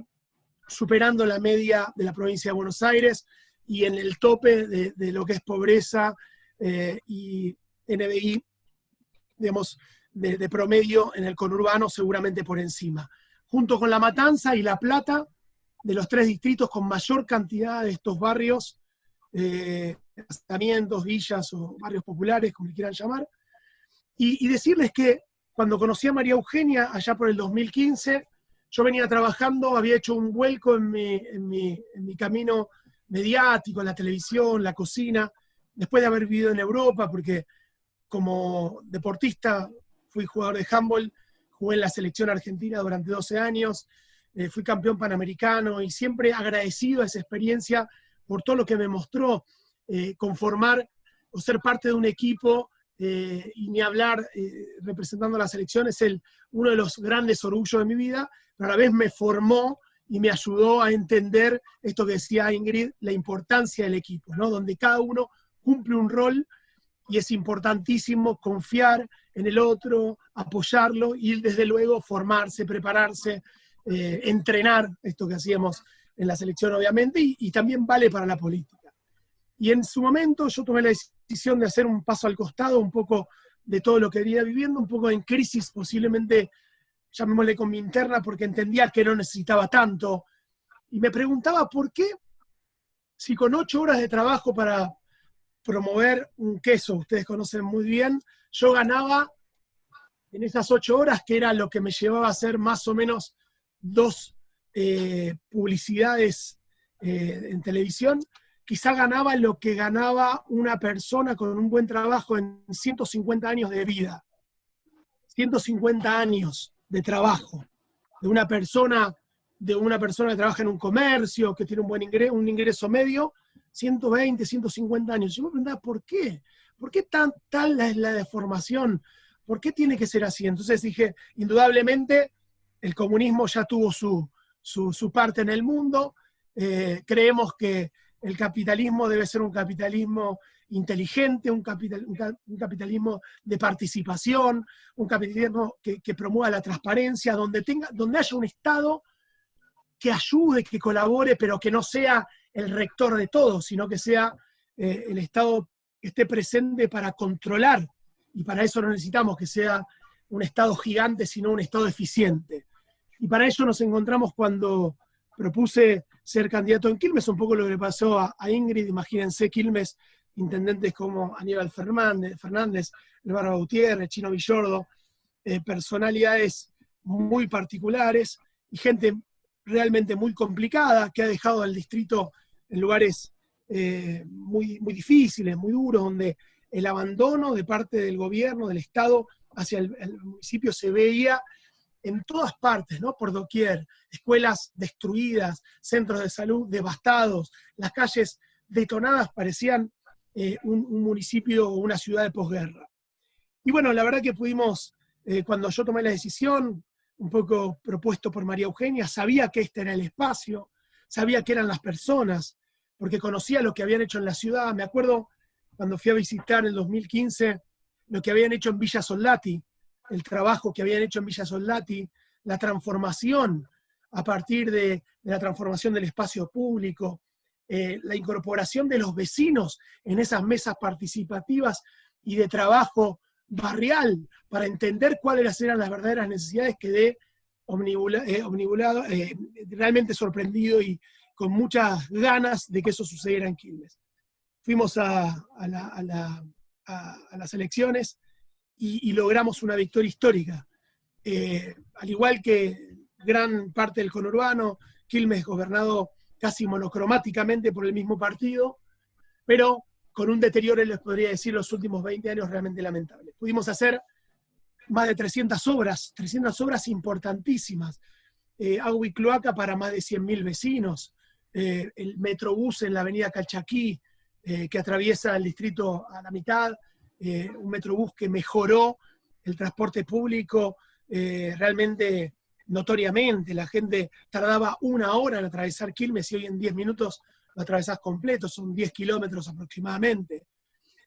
superando la media de la provincia de Buenos Aires y en el tope de lo que es pobreza y NBI, digamos, de promedio en el conurbano, seguramente por encima. Junto con La Matanza y La Plata, de los 3 distritos con mayor cantidad de estos barrios, asentamientos, villas o barrios populares, como le quieran llamar. Y decirles que cuando conocí a María Eugenia, allá por el 2015, yo venía trabajando, había hecho un vuelco en mi camino mediático, en la televisión, la cocina, después de haber vivido en Europa, porque como deportista fui jugador de handball, jugué en la selección argentina durante 12 años, fui campeón panamericano y siempre agradecido a esa experiencia por todo lo que me mostró conformar o ser parte de un equipo, y ni hablar representando a la selección, es uno de los grandes orgullos de mi vida, pero a la vez me formó y me ayudó a entender esto que decía Ingrid, la importancia del equipo, ¿no? Donde cada uno cumple un rol y es importantísimo confiar en el otro, apoyarlo y desde luego formarse, prepararse, entrenar, esto que hacíamos en la selección obviamente, y también vale para la política. Y en su momento yo tomé la decisión de hacer un paso al costado, un poco de todo lo que venía viviendo, un poco en crisis posiblemente, llamémosle con mi interna, porque entendía que no necesitaba tanto. Y me preguntaba por qué, si con 8 horas de trabajo para promover un queso, ustedes conocen muy bien. Yo ganaba en esas 8 horas, que era lo que me llevaba a hacer más o menos 2 publicidades en televisión, quizá ganaba lo que ganaba una persona con un buen trabajo en 150 años de vida. 150 años de trabajo de una persona que trabaja en un comercio, que tiene un ingreso medio, 120, 150 años. Yo me preguntaba, ¿por qué? ¿Por qué tal es la deformación? ¿Por qué tiene que ser así? Entonces dije, indudablemente, el comunismo ya tuvo su parte en el mundo. Creemos que el capitalismo debe ser un capitalismo inteligente, un capitalismo de participación, un capitalismo que promueva la transparencia, donde haya un Estado que ayude, que colabore, pero que no sea el rector de todo, sino que sea el Estado que esté presente para controlar. Y para eso no necesitamos que sea un Estado gigante, sino un Estado eficiente. Y para ello nos encontramos cuando propuse ser candidato en Quilmes, un poco lo que le pasó a Ingrid. Imagínense, Quilmes, intendentes como Aníbal Fernández, El Barba Gutiérrez, Chino Villordo, personalidades muy particulares y gente realmente muy complicada, que ha dejado al distrito en lugares muy, muy difíciles, muy duros, donde el abandono de parte del gobierno, del Estado, hacia el municipio se veía en todas partes, ¿no? Por doquier, escuelas destruidas, centros de salud devastados, las calles detonadas, parecían un municipio o una ciudad de posguerra. Y bueno, la verdad que pudimos, cuando yo tomé la decisión, un poco propuesto por María Eugenia, sabía que este era el espacio, sabía que eran las personas, porque conocía lo que habían hecho en la ciudad. Me acuerdo cuando fui a visitar en el 2015 lo que habían hecho en Villa Soldati, el trabajo que habían hecho en Villa Soldati, la transformación a partir de la transformación del espacio público, la incorporación de los vecinos en esas mesas participativas y de trabajo barrial para entender cuáles eran las verdaderas necesidades. Quedé omnibulado, realmente sorprendido y con muchas ganas de que eso sucediera en Quilmes. Fuimos a las elecciones y logramos una victoria histórica. Al igual que gran parte del conurbano, Quilmes gobernado casi monocromáticamente por el mismo partido, pero con un deterioro, les podría decir, los últimos 20 años realmente lamentable. Pudimos hacer más de 300 obras importantísimas, agua y cloaca para más de 100.000 vecinos, el metrobús en la avenida Calchaquí, que atraviesa el distrito a la mitad, un metrobús que mejoró el transporte público realmente notoriamente. La gente tardaba 1 hora en atravesar Quilmes y hoy en 10 minutos lo atravesás completo, son 10 kilómetros aproximadamente.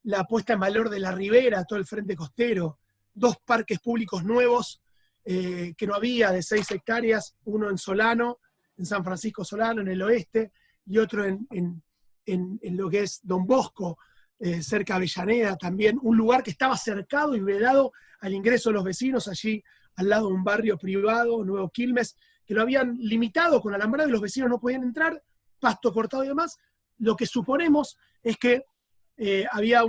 La puesta en valor de la ribera, todo el frente costero, 2 parques públicos nuevos que no había, de 6 hectáreas, uno en Solano, en San Francisco Solano, en el oeste, y otro en lo que es Don Bosco, cerca de Avellaneda, también un lugar que estaba cercado y vedado al ingreso de los vecinos, allí al lado de un barrio privado, Nuevo Quilmes, que lo habían limitado con alambrado y los vecinos no podían entrar, pasto cortado y demás. Lo que suponemos es que había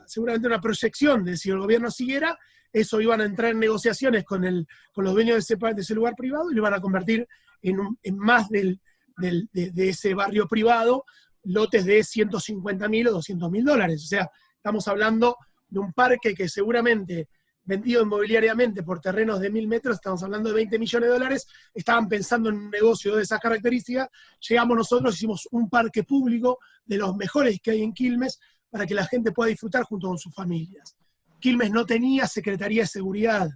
seguramente una proyección de si el gobierno siguiera, eso iban a entrar en negociaciones con los dueños de ese lugar privado y lo iban a convertir en más de ese barrio privado, lotes de 150.000 o $200.000. O sea, estamos hablando de un parque que seguramente, vendido inmobiliariamente por terrenos de 1.000 metros, estamos hablando de $20 millones. Estaban pensando en un negocio de esas características. Llegamos nosotros, hicimos un parque público de los mejores que hay en Quilmes para que la gente pueda disfrutar junto con sus familias. Quilmes no tenía Secretaría de Seguridad.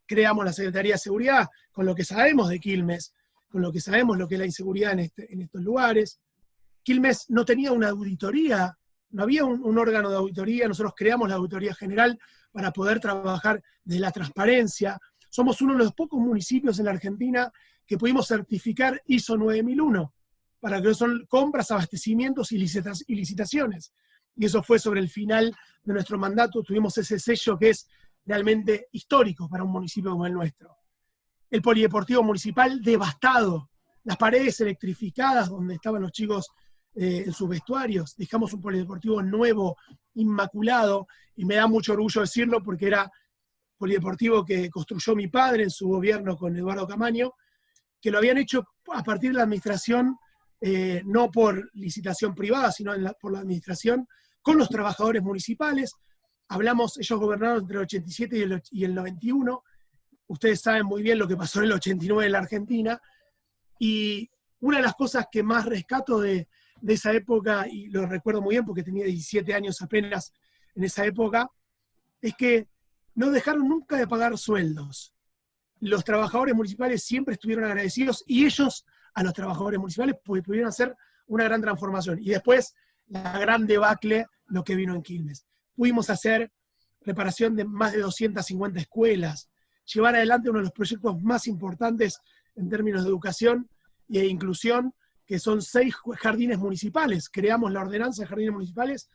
Creamos la Secretaría de Seguridad con lo que sabemos de Quilmes, con lo que sabemos lo que es la inseguridad en estos lugares. Quilmes no tenía una auditoría, no había un órgano de auditoría. Nosotros creamos la Auditoría General para poder trabajar de la transparencia. Somos uno de los pocos municipios en la Argentina que pudimos certificar ISO 9001, para que son compras, abastecimientos y licitaciones. Y eso fue sobre el final de nuestro mandato. Tuvimos ese sello que es realmente histórico para un municipio como el nuestro. El polideportivo municipal devastado, las paredes electrificadas donde estaban los chicos en sus vestuarios, dejamos un polideportivo nuevo, inmaculado, y me da mucho orgullo decirlo porque era polideportivo que construyó mi padre en su gobierno con Eduardo Camaño, que lo habían hecho a partir de la administración, no por licitación privada, sino por la administración, con los trabajadores municipales. Hablamos, ellos gobernaron entre el 87 y el 91, ustedes saben muy bien lo que pasó en el 89 en la Argentina, y una de las cosas que más rescato de esa época, y lo recuerdo muy bien porque tenía 17 años apenas en esa época, es que no dejaron nunca de pagar sueldos. Los trabajadores municipales siempre estuvieron agradecidos y ellos a los trabajadores municipales pudieron hacer una gran transformación. Y después, la gran debacle, lo que vino en Quilmes. Pudimos hacer reparación de más de 250 escuelas, llevar adelante uno de los proyectos más importantes en términos de educación e inclusión, que son 6 jardines municipales. Creamos la ordenanza de jardines municipales,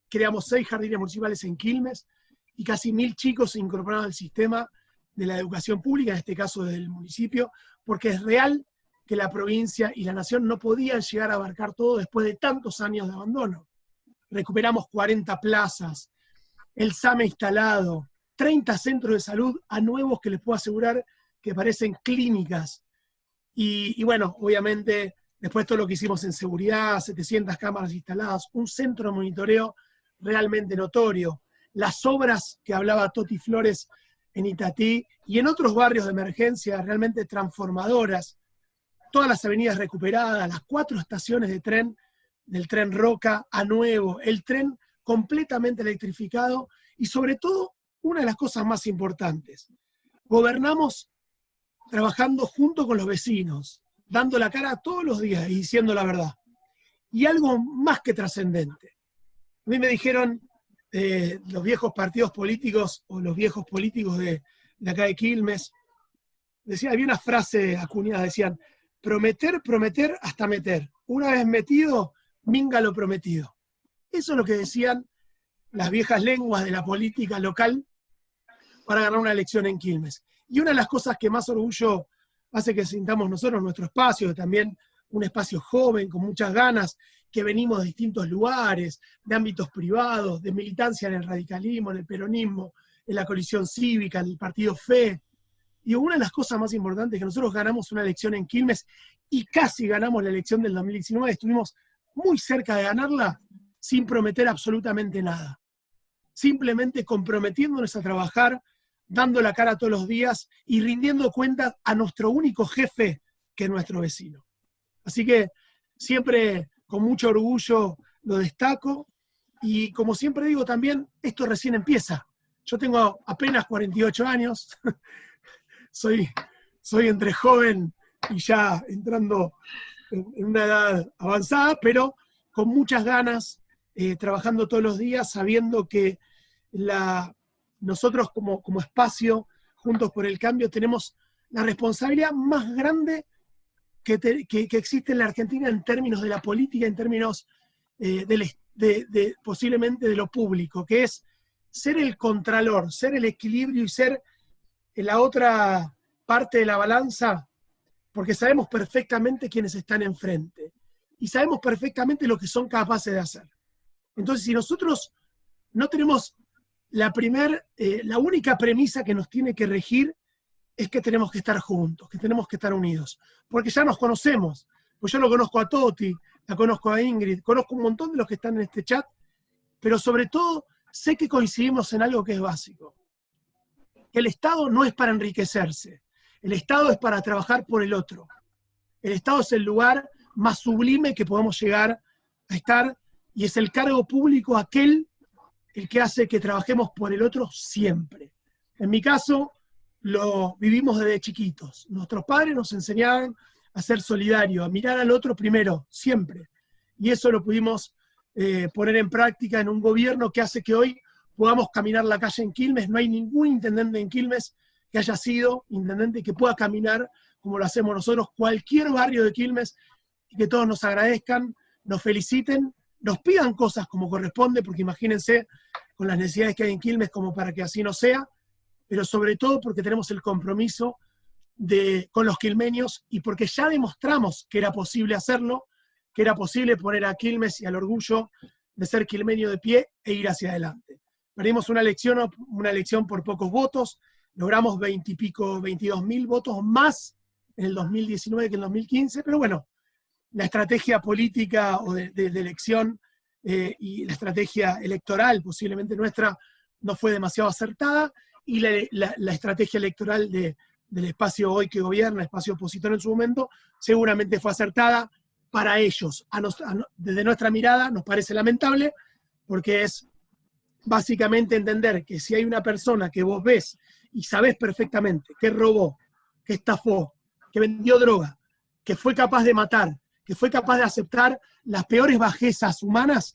creamos 6 jardines municipales en Quilmes, y casi 1000 chicos se incorporaron al sistema de la educación pública, en este caso del municipio, porque es real que la provincia y la nación no podían llegar a abarcar todo después de tantos años de abandono. Recuperamos 40 plazas, el SAME instalado, 30 centros de salud a nuevos que les puedo asegurar que parecen clínicas. Y bueno, obviamente, después todo lo que hicimos en seguridad, 700 cámaras instaladas, un centro de monitoreo realmente notorio, las obras que hablaba Toti Flores en Itatí y en otros barrios de emergencia realmente transformadoras, todas las avenidas recuperadas, las 4 estaciones de tren, del tren Roca a nuevo, el tren completamente electrificado y sobre todo, una de las cosas más importantes, gobernamos trabajando junto con los vecinos, dando la cara todos los días y diciendo la verdad. Y algo más que trascendente. A mí me dijeron los viejos partidos políticos o los viejos políticos de acá de Quilmes, había una frase acuñada, decían, prometer, prometer hasta meter. Una vez metido, minga lo prometido. Eso es lo que decían las viejas lenguas de la política local para ganar una elección en Quilmes. Y una de las cosas que más orgullo hace que sintamos nosotros nuestro espacio, también un espacio joven, con muchas ganas, que venimos de distintos lugares, de ámbitos privados, de militancia en el radicalismo, en el peronismo, en la coalición cívica, en el partido FE. Y una de las cosas más importantes es que nosotros ganamos una elección en Quilmes y casi ganamos la elección del 2019, estuvimos muy cerca de ganarla sin prometer absolutamente nada. Simplemente comprometiéndonos a trabajar, dando la cara todos los días y rindiendo cuentas a nuestro único jefe, que es nuestro vecino. Así que siempre con mucho orgullo lo destaco y como siempre digo también, esto recién empieza. Yo tengo apenas 48 años, soy entre joven y ya entrando en una edad avanzada, pero con muchas ganas, trabajando todos los días, sabiendo que nosotros como espacio, Juntos por el Cambio, tenemos la responsabilidad más grande que existe en la Argentina en términos de la política, en términos posiblemente de lo público, que es ser el contralor, ser el equilibrio y ser la otra parte de la balanza, porque sabemos perfectamente quiénes están enfrente y sabemos perfectamente lo que son capaces de hacer. Entonces, si nosotros no tenemos la única premisa que nos tiene que regir es que tenemos que estar juntos, que tenemos que estar unidos, porque ya nos conocemos, pues yo lo conozco a Toti, la conozco a Ingrid, conozco un montón de los que están en este chat, pero sobre todo sé que coincidimos en algo que es básico. El Estado no es para enriquecerse, el Estado es para trabajar por el otro. El Estado es el lugar más sublime que podemos llegar a estar y es el cargo público el que hace que trabajemos por el otro siempre. En mi caso, lo vivimos desde chiquitos. Nuestros padres nos enseñaban a ser solidarios, a mirar al otro primero, siempre. Y eso lo pudimos poner en práctica en un gobierno que hace que hoy podamos caminar la calle en Quilmes. No hay ningún intendente en Quilmes que haya sido intendente que pueda caminar como lo hacemos nosotros, cualquier barrio de Quilmes, y que todos nos agradezcan, nos feliciten, nos pidan cosas como corresponde, porque imagínense con las necesidades que hay en Quilmes como para que así no sea, pero sobre todo porque tenemos el compromiso con los quilmeños y porque ya demostramos que era posible hacerlo que era posible poner a Quilmes y al orgullo de ser quilmeño de pie e ir hacia adelante. Perdimos una elección por pocos votos, logramos 20 y pico, 22.000 votos más en el 2019 que en el 2015, pero bueno, la estrategia política o de elección y la estrategia electoral posiblemente nuestra no fue demasiado acertada, y la estrategia electoral del espacio hoy que gobierna, espacio opositor en su momento, seguramente fue acertada para ellos. Desde nuestra mirada nos parece lamentable, porque es básicamente entender que si hay una persona que vos ves y sabés perfectamente que robó, que estafó, que vendió droga, que fue capaz de matar, que fue capaz de aceptar las peores bajezas humanas,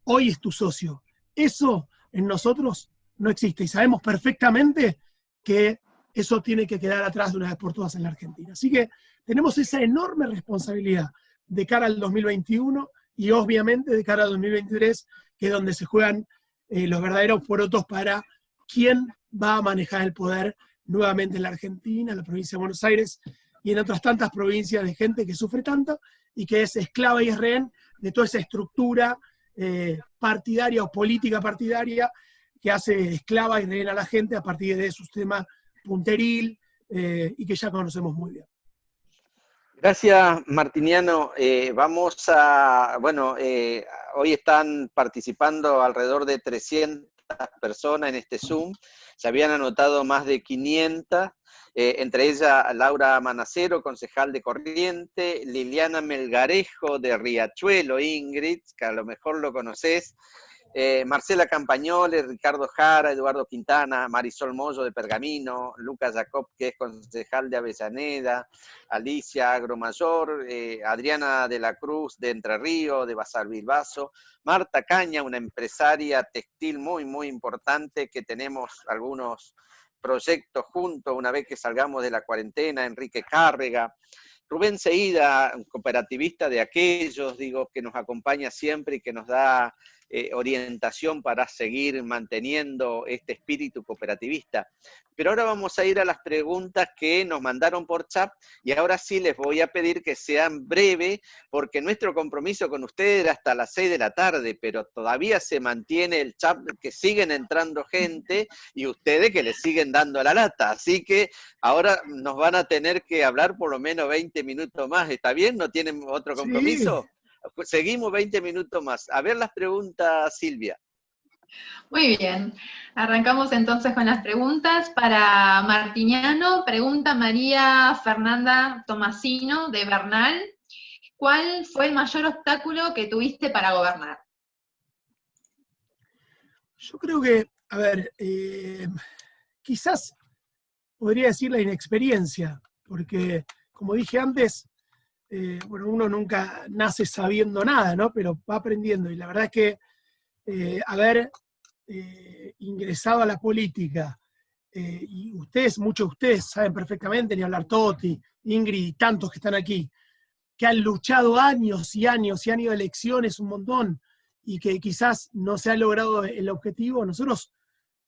hoy es tu socio. Eso en nosotros no existe, y sabemos perfectamente que eso tiene que quedar atrás de una vez por todas en la Argentina. Así que tenemos esa enorme responsabilidad de cara al 2021 y obviamente de cara al 2023, que es donde se juegan los verdaderos porotos para quién va a manejar el poder nuevamente en la Argentina, en la provincia de Buenos Aires y en otras tantas provincias de gente que sufre tanto y que es esclava y es rehén de toda esa estructura partidaria o política partidaria que hace esclava y rehén a la gente a partir de su sistema punteril y que ya conocemos muy bien. Gracias, Martiniano. Hoy están participando alrededor de 300 personas en este Zoom. Se habían anotado más de 500, entre ellas Laura Manacero, concejal de Corrientes, Liliana Melgarejo de Riachuelo, Ingrid, que a lo mejor lo conocés, Marcela Campagnoli, Ricardo Jara, Eduardo Quintana, Marisol Moyo de Pergamino, Lucas Jacob, que es concejal de Avellaneda, Alicia Agromayor, Adriana de la Cruz de Entre Ríos, de Basal Bilbaso, Marta Caña, una empresaria textil muy, muy importante, que tenemos algunos proyectos juntos una vez que salgamos de la cuarentena, Enrique Cárrega, Rubén Seida, un cooperativista de aquellos, digo, que nos acompaña siempre y que nos da orientación para seguir manteniendo este espíritu cooperativista. Pero ahora vamos a ir a las preguntas que nos mandaron por chat, y ahora sí les voy a pedir que sean breves, porque nuestro compromiso con ustedes era hasta las 6 de la tarde, pero todavía se mantiene el chat, que siguen entrando gente, y ustedes que le siguen dando la lata, así que ahora nos van a tener que hablar por lo menos 20 minutos más, ¿está bien? ¿No tienen otro compromiso? Sí. Seguimos 20 minutos más. A ver las preguntas, Silvia. Muy bien. Arrancamos entonces con las preguntas. Para Martiniano, pregunta María Fernanda Tomasino, de Bernal. ¿Cuál fue el mayor obstáculo que tuviste para gobernar? Yo creo que, a ver, quizás podría decir la inexperiencia, porque, como dije antes, bueno, uno nunca nace sabiendo nada, ¿no? Pero va aprendiendo, y la verdad es que haber ingresado a la política, y muchos de ustedes saben perfectamente, ni hablar Toti, Ingrid y tantos que están aquí, que han luchado años y años y han ido a elecciones un montón, y que quizás no se ha logrado el objetivo. Nosotros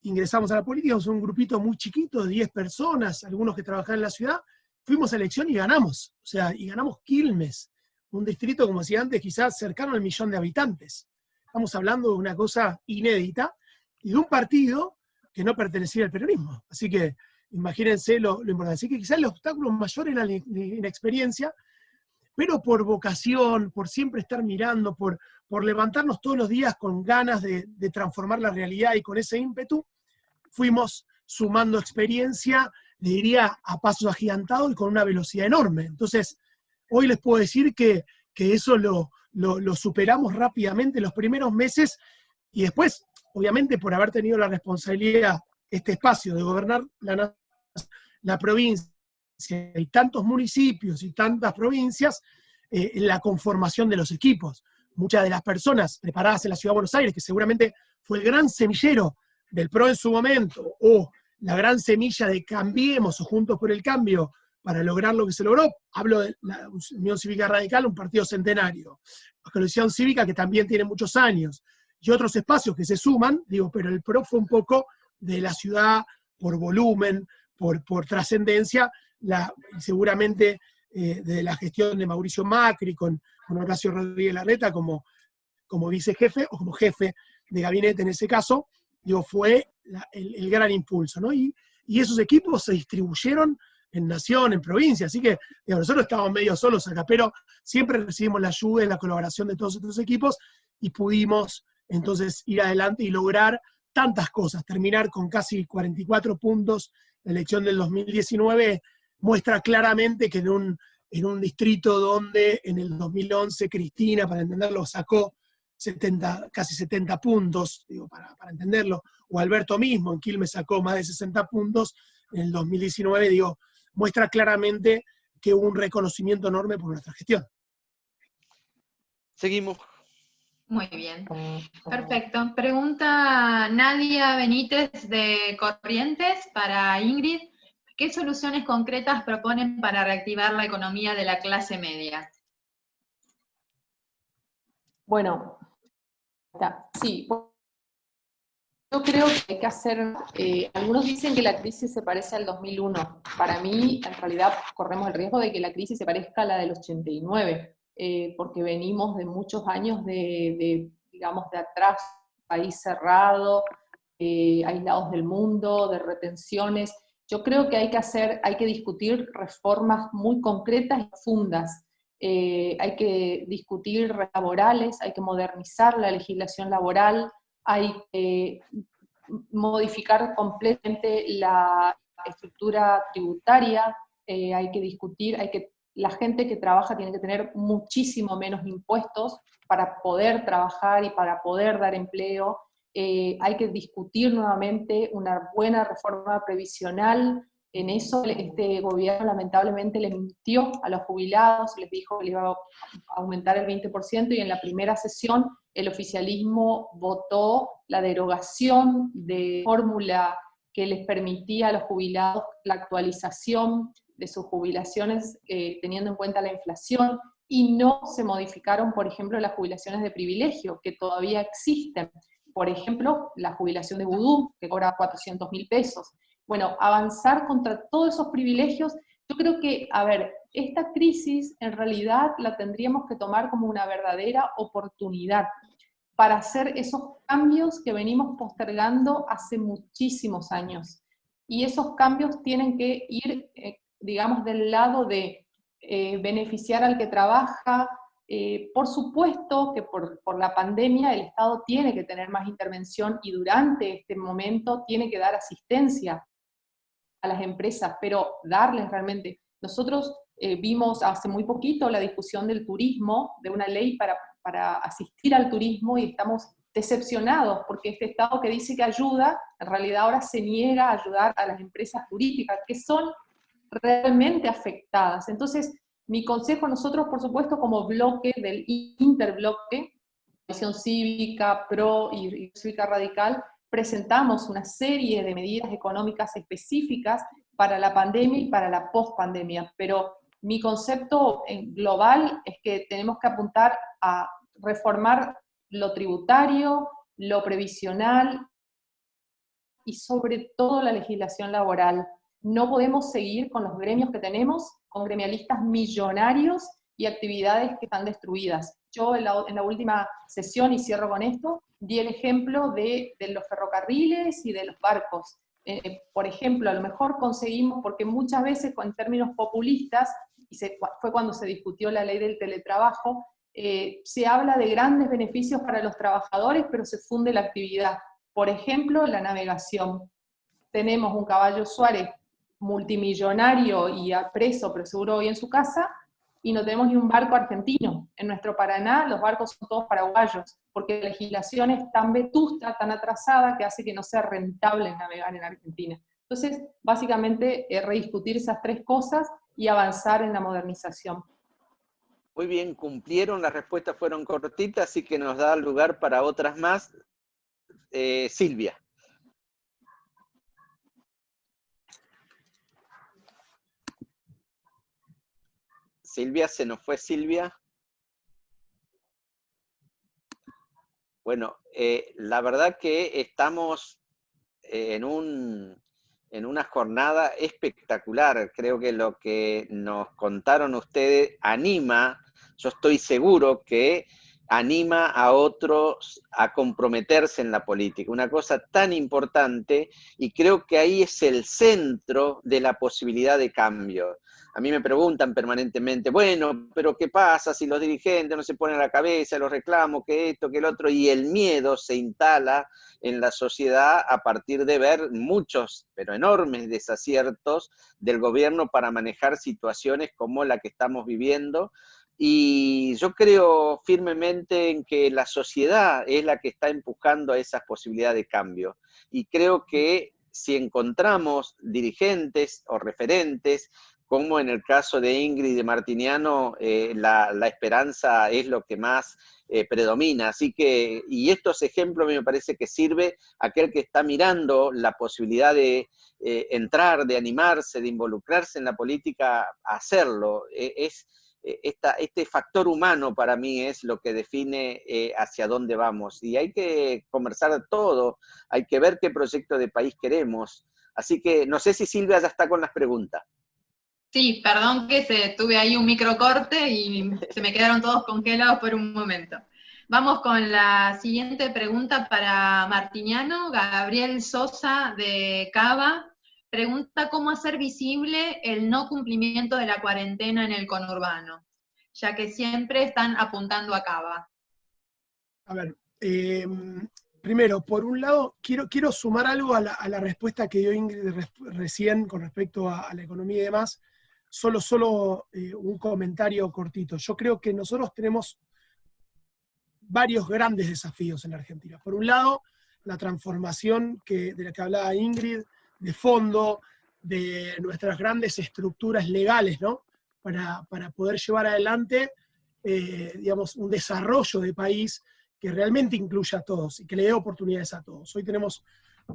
ingresamos a la política, somos un grupito muy chiquito, de 10 personas, algunos que trabajan en la ciudad, fuimos a elección y ganamos, o sea, y ganamos Quilmes, un distrito, como decía antes, quizás cercano al 1.000.000 de habitantes. Estamos hablando de una cosa inédita, y de un partido que no pertenecía al peronismo. Así que imagínense lo importante. Así que quizás el obstáculo mayor era la inexperiencia, pero por vocación, por siempre estar mirando, por levantarnos todos los días con ganas de transformar la realidad y con ese ímpetu, fuimos sumando experiencia, le diría, a pasos agigantados y con una velocidad enorme. Entonces, hoy les puedo decir que eso lo superamos rápidamente en los primeros meses, y después, obviamente, por haber tenido la responsabilidad, este espacio de gobernar la provincia y tantos municipios y tantas provincias, la conformación de los equipos. Muchas de las personas preparadas en la Ciudad de Buenos Aires, que seguramente fue el gran semillero del PRO en su momento, o la gran semilla de Cambiemos o Juntos por el Cambio para lograr lo que se logró. Hablo de la Unión Cívica Radical, un partido centenario, la Coalición Cívica, que también tiene muchos años, y otros espacios que se suman, digo, pero el PRO fue un poco de la ciudad por volumen, por trascendencia, y seguramente de la gestión de Mauricio Macri con Horacio Rodríguez Larreta como vicejefe o como jefe de gabinete en ese caso, digo, fue el gran impulso, ¿no? Y esos equipos se distribuyeron en nación, en provincia, así que digo, nosotros estábamos medio solos acá, pero siempre recibimos la ayuda y la colaboración de todos estos equipos y pudimos entonces ir adelante y lograr tantas cosas. Terminar con casi 44 puntos la elección del 2019 muestra claramente que en un distrito donde en el 2011 Cristina, para entenderlo, sacó casi 70 puntos, digo, para entenderlo, o Alberto mismo en Quilmes sacó más de 60 puntos, en el 2019, digo, muestra claramente que hubo un reconocimiento enorme por nuestra gestión. Seguimos. Muy bien, perfecto. Pregunta Nadia Benítez de Corrientes para Ingrid. ¿Qué soluciones concretas proponen para reactivar la economía de la clase media? Bueno, sí, yo creo que hay que hacer, algunos dicen que la crisis se parece al 2001. Para mí, en realidad, corremos el riesgo de que la crisis se parezca a la del 89, porque venimos de muchos años digamos, de atrás, país cerrado, aislados del mundo, de retenciones. Yo creo que hay que discutir reformas muy concretas y profundas. Hay que discutir laborales, hay que modernizar la legislación laboral, hay que modificar completamente la estructura tributaria, hay que discutir, la gente que trabaja tiene que tener muchísimo menos impuestos para poder trabajar y para poder dar empleo. Hay que discutir nuevamente una buena reforma previsional. En eso este gobierno lamentablemente le mintió a los jubilados, les dijo que le iba a aumentar el 20%, y en la primera sesión el oficialismo votó la derogación de fórmula que les permitía a los jubilados la actualización de sus jubilaciones teniendo en cuenta la inflación, y no se modificaron, por ejemplo, las jubilaciones de privilegio, que todavía existen. Por ejemplo, la jubilación de vudú, que cobra 400.000 pesos. Bueno, avanzar contra todos esos privilegios. Yo creo que, a ver, esta crisis en realidad la tendríamos que tomar como una verdadera oportunidad para hacer esos cambios que venimos postergando hace muchísimos años. Y esos cambios tienen que ir, digamos, del lado de beneficiar al que trabaja. Por supuesto que por la pandemia el Estado tiene que tener más intervención y durante este momento tiene que dar asistencia a las empresas, pero darles realmente. Nosotros vimos hace muy poquito la discusión del turismo, de una ley para asistir al turismo, y estamos decepcionados porque este Estado que dice que ayuda, en realidad ahora se niega a ayudar a las empresas turísticas, que son realmente afectadas. Entonces, mi consejo, nosotros por supuesto como bloque del interbloque, Visión Cívica, PRO y Cívica Radical, presentamos una serie de medidas económicas específicas para la pandemia y para la pospandemia, pero mi concepto global es que tenemos que apuntar a reformar lo tributario, lo previsional y sobre todo la legislación laboral. No podemos seguir con los gremios que tenemos, con gremialistas millonarios y actividades que están destruidas. Yo en la última sesión, y cierro con esto, di el ejemplo de los ferrocarriles y de los barcos. Por ejemplo, a lo mejor conseguimos, porque muchas veces en términos populistas, y fue cuando se discutió la ley del teletrabajo, se habla de grandes beneficios para los trabajadores, pero se funde la actividad. Por ejemplo, la navegación. Tenemos un Caballo Suárez multimillonario y a preso, pero seguro hoy en su casa, y no tenemos ni un barco argentino. En nuestro Paraná los barcos son todos paraguayos, porque la legislación es tan vetusta, tan atrasada, que hace que no sea rentable navegar en Argentina. Entonces, básicamente, rediscutir esas tres cosas y avanzar en la modernización. Muy bien, cumplieron, las respuestas fueron cortitas, así que nos da lugar para otras más. Silvia. Silvia, se nos fue Silvia. Bueno, la verdad que estamos en un en una jornada espectacular. Creo que lo que nos contaron ustedes anima, yo estoy seguro que anima a otros a comprometerse en la política, una cosa tan importante, y creo que ahí es el centro de la posibilidad de cambio. A mí me preguntan permanentemente, bueno, pero ¿qué pasa si los dirigentes no se ponen a la cabeza, los reclamos, que esto, que el otro? Y el miedo se instala en la sociedad a partir de ver muchos, pero enormes desaciertos del gobierno para manejar situaciones como la que estamos viviendo. Y yo creo firmemente en que la sociedad es la que está empujando a esas posibilidades de cambio. Y creo que si encontramos dirigentes o referentes, como en el caso de Ingrid y de Martiniano, la esperanza es lo que más predomina. Así que, y estos ejemplos a mí me parece que sirve a aquel que está mirando la posibilidad de entrar, de animarse, de involucrarse en la política, a hacerlo. Este factor humano para mí es lo que define hacia dónde vamos. Y hay que conversar todo, hay que ver qué proyecto de país queremos. Así que no sé si Silvia ya está con las preguntas. Sí, perdón que tuve ahí un microcorte y se me quedaron todos congelados por un momento. Vamos con la siguiente pregunta para Martiniano. Gabriel Sosa de Cava pregunta cómo hacer visible el no cumplimiento de la cuarentena en el conurbano, ya que siempre están apuntando a Cava. A ver, primero, por un lado, quiero sumar algo a la respuesta que dio Ingrid recién con respecto a la economía y demás. Solo un comentario cortito. Yo creo que nosotros tenemos varios grandes desafíos en la Argentina. Por un lado, la transformación de la que hablaba Ingrid, de fondo, de nuestras grandes estructuras legales, ¿no? Para poder llevar adelante, digamos, un desarrollo de país que realmente incluya a todos y que le dé oportunidades a todos. Hoy tenemos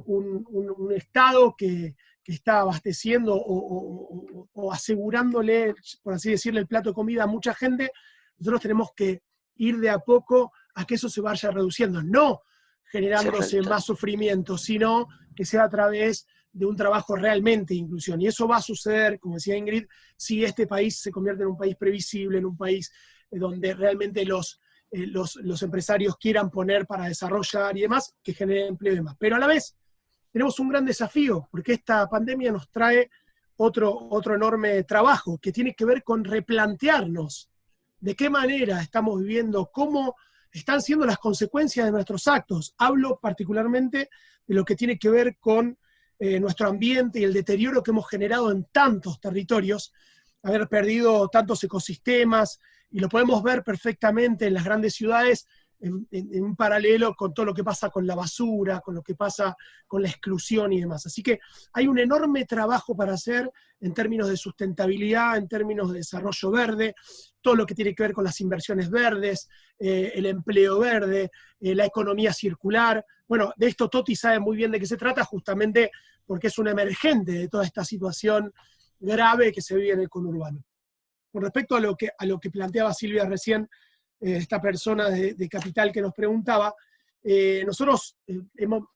un Estado que está abasteciendo o asegurándole, por así decirle, el plato de comida a mucha gente. Nosotros tenemos que ir de a poco a que eso se vaya reduciendo, no generándose más sufrimiento, sino que sea a través de un trabajo realmente de inclusión. Y eso va a suceder, como decía Ingrid, si este país se convierte en un país previsible, en un país donde realmente los empresarios quieran poner para desarrollar y demás, que genere empleo y demás. Pero a la vez tenemos un gran desafío, porque esta pandemia nos trae otro enorme trabajo, que tiene que ver con replantearnos de qué manera estamos viviendo, cómo están siendo las consecuencias de nuestros actos. Hablo particularmente de lo que tiene que ver con nuestro ambiente y el deterioro que hemos generado en tantos territorios, haber perdido tantos ecosistemas, y lo podemos ver perfectamente en las grandes ciudades, en un paralelo con todo lo que pasa con la basura, con lo que pasa con la exclusión y demás. Así que hay un enorme trabajo para hacer en términos de sustentabilidad, en términos de desarrollo verde, todo lo que tiene que ver con las inversiones verdes, el empleo verde, la economía circular. Bueno, de esto Toti sabe muy bien de qué se trata, justamente porque es un emergente de toda esta situación grave que se vive en el conurbano. Con respecto a lo que planteaba Silvia recién, esta persona de Capital que nos preguntaba, nosotros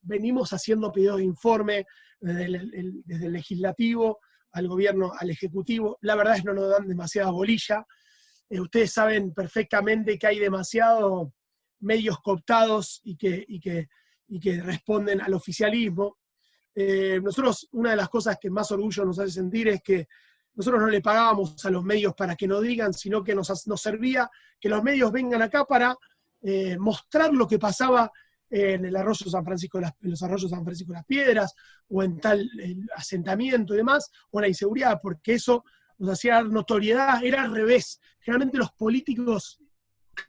venimos haciendo pedidos de informe desde el legislativo al gobierno, al ejecutivo. La verdad es que no nos dan demasiada bolilla. Ustedes saben perfectamente que hay demasiados medios cooptados y que responden al oficialismo. Nosotros, una de las cosas que más orgullo nos hace sentir es que nosotros no le pagábamos a los medios para que nos digan, sino que nos servía que los medios vengan acá para mostrar lo que pasaba en el arroyo San Francisco, en los arroyos San Francisco de las Piedras, o en tal asentamiento y demás, o la inseguridad, porque eso nos hacía dar notoriedad. Era al revés. Generalmente los políticos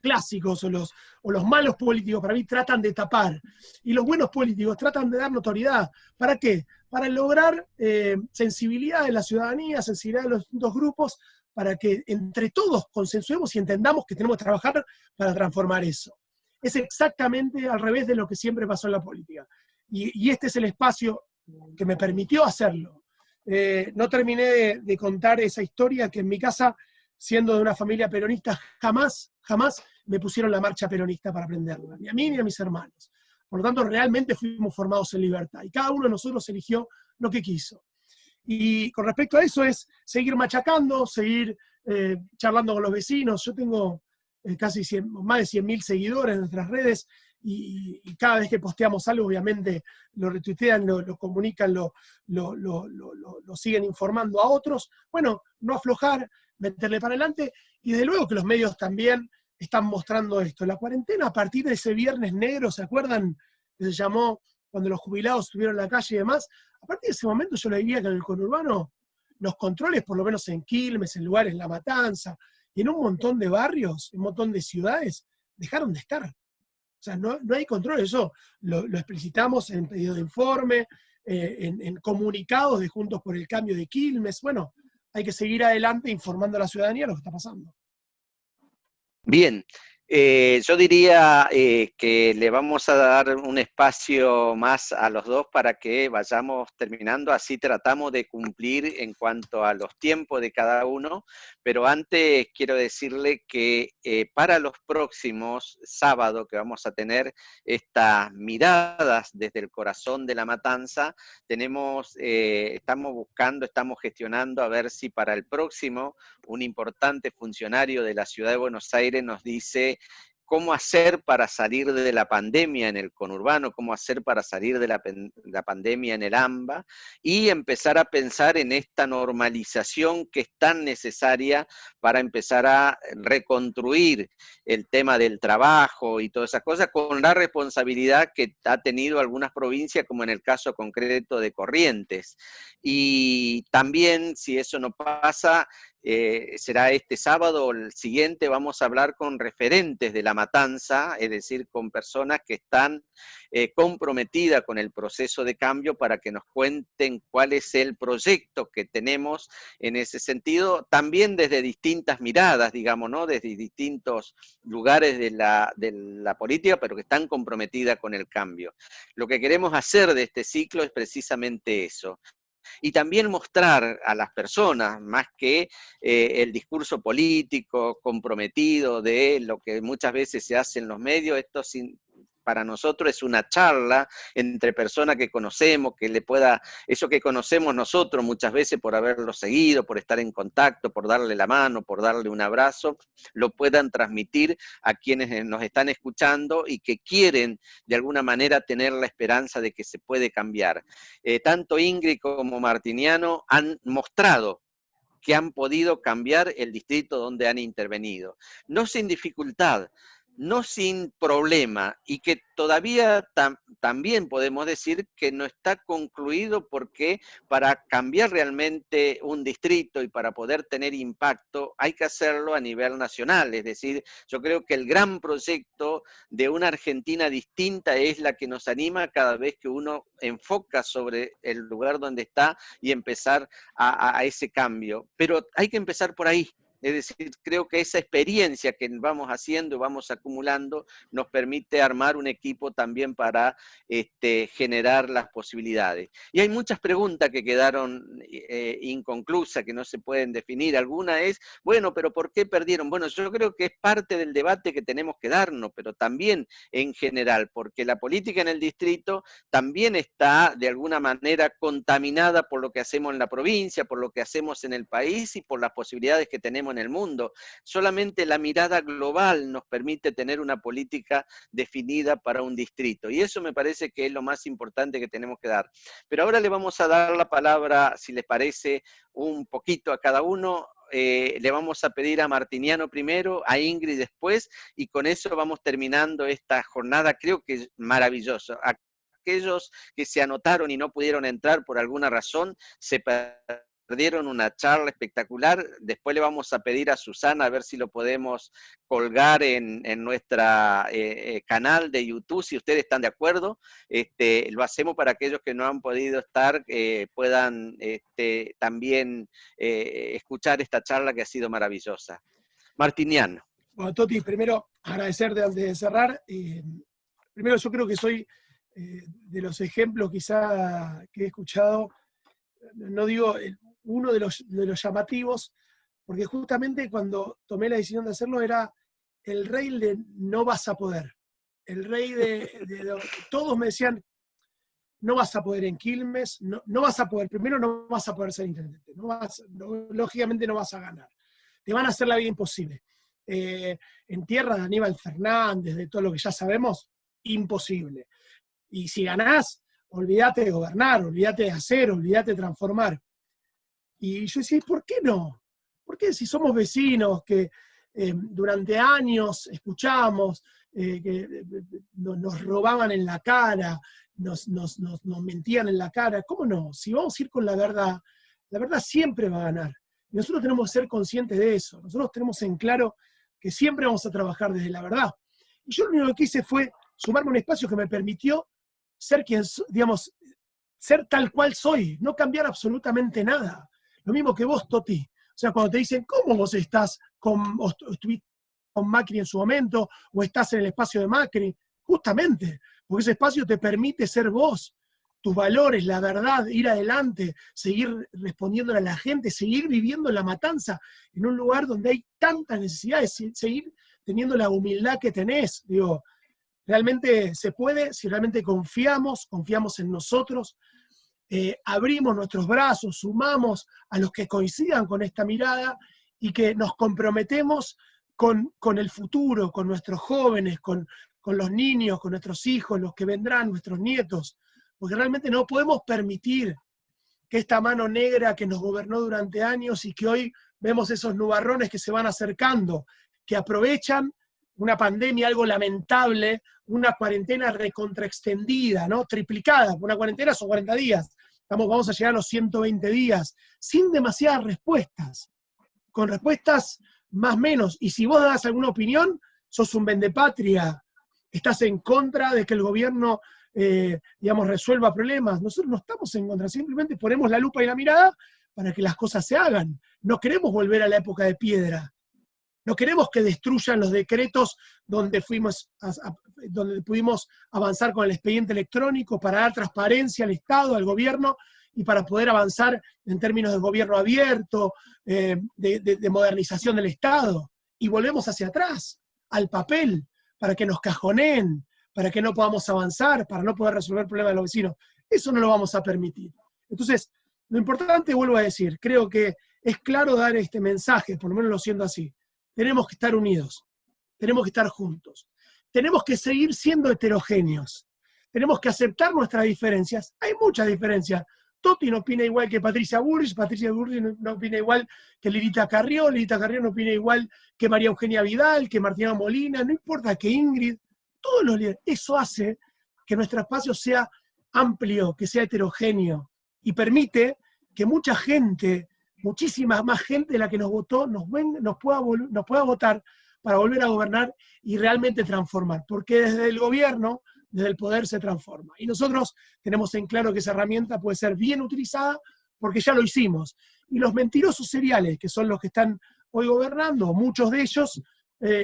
clásicos o los malos políticos para mí tratan de tapar, y los buenos políticos tratan de dar notoriedad. ¿Para qué? Para lograr sensibilidad de la ciudadanía, sensibilidad de los distintos grupos, para que entre todos consensuemos y entendamos que tenemos que trabajar para transformar eso. Es exactamente al revés de lo que siempre pasó en la política. Y este es el espacio que me permitió hacerlo. No terminé de contar esa historia, que en mi casa, siendo de una familia peronista, jamás me pusieron la marcha peronista para aprenderla, ni a mí ni a mis hermanos. Por lo tanto, realmente fuimos formados en libertad. Y cada uno de nosotros eligió lo que quiso. Y con respecto a eso es seguir machacando, seguir charlando con los vecinos. Yo tengo casi más de 100.000 seguidores en nuestras redes y cada vez que posteamos algo, obviamente lo retuitean, lo comunican, lo siguen informando a otros. Bueno, no aflojar, meterle para adelante. Y desde luego que los medios también están mostrando esto. La cuarentena, a partir de ese viernes negro, ¿se acuerdan? Que se llamó cuando los jubilados estuvieron en la calle y demás. A partir de ese momento yo le diría que en el conurbano los controles, por lo menos en Quilmes, en lugares, La Matanza, y en un montón de barrios, en un montón de ciudades, dejaron de estar. O sea, no hay control. Eso lo explicitamos en pedido de informe, en comunicados de Juntos por el Cambio de Quilmes. Bueno, hay que seguir adelante informando a la ciudadanía lo que está pasando. Bien, yo diría que le vamos a dar un espacio más a los dos para que vayamos terminando, así tratamos de cumplir en cuanto a los tiempos de cada uno, pero antes quiero decirle que para los próximos sábados que vamos a tener estas miradas desde el corazón de La Matanza, estamos buscando, estamos gestionando a ver si para el próximo un importante funcionario de la Ciudad de Buenos Aires nos dice cómo hacer para salir de la pandemia en el conurbano, cómo hacer para salir de la pandemia en el AMBA, y empezar a pensar en esta normalización que es tan necesaria para empezar a reconstruir el tema del trabajo y todas esas cosas, con la responsabilidad que ha tenido algunas provincias, como en el caso concreto de Corrientes. Y también, si eso no pasa, será este sábado o el siguiente, vamos a hablar con referentes de La Matanza, es decir, con personas que están comprometidas con el proceso de cambio para que nos cuenten cuál es el proyecto que tenemos en ese sentido, también desde distintas miradas, digamos, ¿no? Desde distintos lugares de la política, pero que están comprometidas con el cambio. Lo que queremos hacer de este ciclo es precisamente eso. Y también mostrar a las personas, más que el discurso político comprometido de lo que muchas veces se hace en los medios, para nosotros es una charla entre personas que conocemos, eso que conocemos nosotros muchas veces por haberlo seguido, por estar en contacto, por darle la mano, por darle un abrazo, lo puedan transmitir a quienes nos están escuchando y que quieren de alguna manera tener la esperanza de que se puede cambiar. Tanto Ingrid como Martiniano han mostrado que han podido cambiar el distrito donde han intervenido, no sin dificultad, no sin problema, y que todavía también podemos decir que no está concluido, porque para cambiar realmente un distrito y para poder tener impacto hay que hacerlo a nivel nacional. Es decir, yo creo que el gran proyecto de una Argentina distinta es la que nos anima cada vez que uno enfoca sobre el lugar donde está y empezar a ese cambio. Pero hay que empezar por ahí. Es decir, creo que esa experiencia que vamos haciendo, vamos acumulando, nos permite armar un equipo también para generar las posibilidades. Y hay muchas preguntas que quedaron inconclusas, que no se pueden definir. Alguna es, bueno, pero ¿por qué perdieron? Bueno, yo creo que es parte del debate que tenemos que darnos, pero también en general, porque la política en el distrito también está de alguna manera contaminada por lo que hacemos en la provincia, por lo que hacemos en el país y por las posibilidades que tenemos en el mundo. Solamente la mirada global nos permite tener una política definida para un distrito, y eso me parece que es lo más importante que tenemos que dar. Pero ahora le vamos a dar la palabra, si les parece, un poquito a cada uno. Le vamos a pedir a Martiniano primero, a Ingrid después, y con eso vamos terminando esta jornada, creo que es maravilloso. Aquellos que se anotaron y no pudieron entrar por alguna razón, se perdieron una charla espectacular. Después le vamos a pedir a Susana a ver si lo podemos colgar en nuestra canal de YouTube, si ustedes están de acuerdo. Lo hacemos para aquellos que no han podido estar, puedan también escuchar esta charla que ha sido maravillosa. Martiniano. Bueno, Toti, primero agradecerte antes de cerrar. Primero, yo creo que soy de los ejemplos quizá que he escuchado, no digo uno de los llamativos, porque justamente cuando tomé la decisión de hacerlo era el rey de no vas a poder. el rey todos me decían, no vas a poder en Quilmes, no vas a poder, primero no vas a poder ser intendente, lógicamente no vas a ganar, te van a hacer la vida imposible. En tierra de Aníbal Fernández, de todo lo que ya sabemos, imposible. Y si ganás, olvídate de gobernar, olvídate de hacer, olvídate de transformar. Y yo decía, ¿por qué no? ¿Por qué si somos vecinos que durante años escuchamos que nos robaban en la cara, nos mentían en la cara? ¿Cómo no? Si vamos a ir con la verdad siempre va a ganar. Y nosotros tenemos que ser conscientes de eso. Nosotros tenemos en claro que siempre vamos a trabajar desde la verdad. Y yo lo único que hice fue sumarme a un espacio que me permitió ser digamos, ser tal cual soy, no cambiar absolutamente nada. Lo mismo que vos, Toti. O sea, cuando te dicen, ¿cómo vos estás estuviste con Macri en su momento, o estás en el espacio de Macri? Justamente, porque ese espacio te permite ser vos, tus valores, la verdad, ir adelante, seguir respondiéndole a la gente, seguir viviendo la matanza en un lugar donde hay tantas necesidades, seguir teniendo la humildad que tenés. Digo, realmente se puede si realmente confiamos en nosotros, abrimos nuestros brazos, sumamos a los que coincidan con esta mirada y que nos comprometemos con el futuro, con nuestros jóvenes, con los niños, con nuestros hijos, los que vendrán, nuestros nietos, porque realmente no podemos permitir que esta mano negra que nos gobernó durante años y que hoy vemos esos nubarrones que se van acercando, que aprovechan una pandemia algo lamentable, una cuarentena recontraextendida, ¿no? Triplicada. Una cuarentena son 40 días. Vamos a llegar a los 120 días, sin demasiadas respuestas, con respuestas más o menos. Y si vos das alguna opinión, sos un vendepatria, estás en contra de que el gobierno, digamos, resuelva problemas. Nosotros no estamos en contra, simplemente ponemos la lupa y la mirada para que las cosas se hagan. No queremos volver a la época de piedra. No queremos que destruyan los decretos donde pudimos avanzar con el expediente electrónico para dar transparencia al Estado, al gobierno, y para poder avanzar en términos de gobierno abierto, de modernización del Estado. Y volvemos hacia atrás, al papel, para que nos cajoneen, para que no podamos avanzar, para no poder resolver problemas de los vecinos. Eso no lo vamos a permitir. Entonces, lo importante, vuelvo a decir, creo que es claro dar este mensaje, por lo menos lo siento así. Tenemos que estar unidos, tenemos que estar juntos, tenemos que seguir siendo heterogéneos, tenemos que aceptar nuestras diferencias. Hay muchas diferencias. Toti no opina igual que Patricia Bullrich no opina igual que Lilita Carrió no opina igual que María Eugenia Vidal, que Martina Molina, no importa, que Ingrid, todos los líderes. Eso hace que nuestro espacio sea amplio, que sea heterogéneo, y permite que mucha gente, muchísima más gente de la que nos votó, nos pueda votar para volver a gobernar y realmente transformar. Porque desde el gobierno, desde el poder se transforma. Y nosotros tenemos en claro que esa herramienta puede ser bien utilizada porque ya lo hicimos. Y los mentirosos seriales, que son los que están hoy gobernando, muchos de ellos,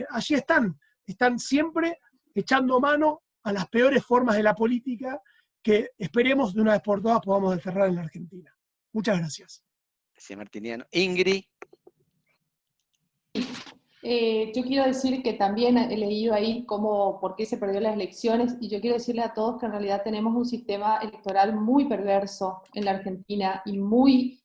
allí están siempre echando mano a las peores formas de la política que esperemos de una vez por todas podamos desterrar en la Argentina. Muchas gracias. Gracias, Martiniano. Ingrid. Yo quiero decir que también he leído ahí por qué se perdió las elecciones, y yo quiero decirle a todos que en realidad tenemos un sistema electoral muy perverso en la Argentina y muy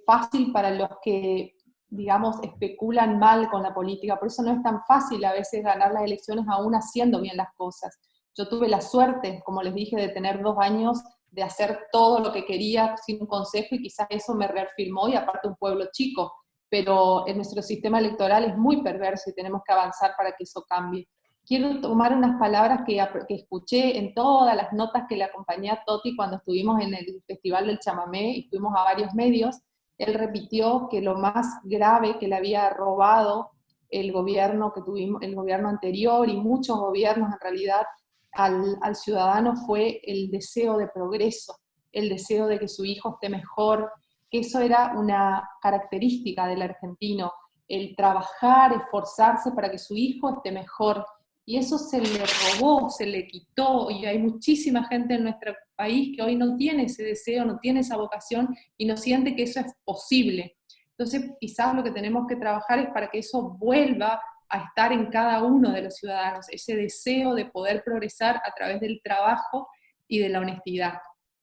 fácil para los que, digamos, especulan mal con la política. Por eso no es tan fácil a veces ganar las elecciones aún haciendo bien las cosas. Yo tuve la suerte, como les dije, de tener 2 años de hacer todo lo que quería sin un consejo, y quizás eso me reafirmó, y aparte un pueblo chico, pero nuestro sistema electoral es muy perverso y tenemos que avanzar para que eso cambie. Quiero tomar unas palabras que escuché en todas las notas que le acompañé a Toti cuando estuvimos en el Festival del Chamamé y fuimos a varios medios. Él repitió que lo más grave que le había robado el gobierno que tuvimos, el gobierno anterior y muchos gobiernos en realidad, al ciudadano fue el deseo de progreso, el deseo de que su hijo esté mejor, que eso era una característica del argentino, el trabajar, esforzarse para que su hijo esté mejor, y eso se le robó, se le quitó, y hay muchísima gente en nuestro país que hoy no tiene ese deseo, no tiene esa vocación, y no siente que eso es posible. Entonces quizás lo que tenemos que trabajar es para que eso vuelva a estar en cada uno de los ciudadanos, ese deseo de poder progresar a través del trabajo y de la honestidad.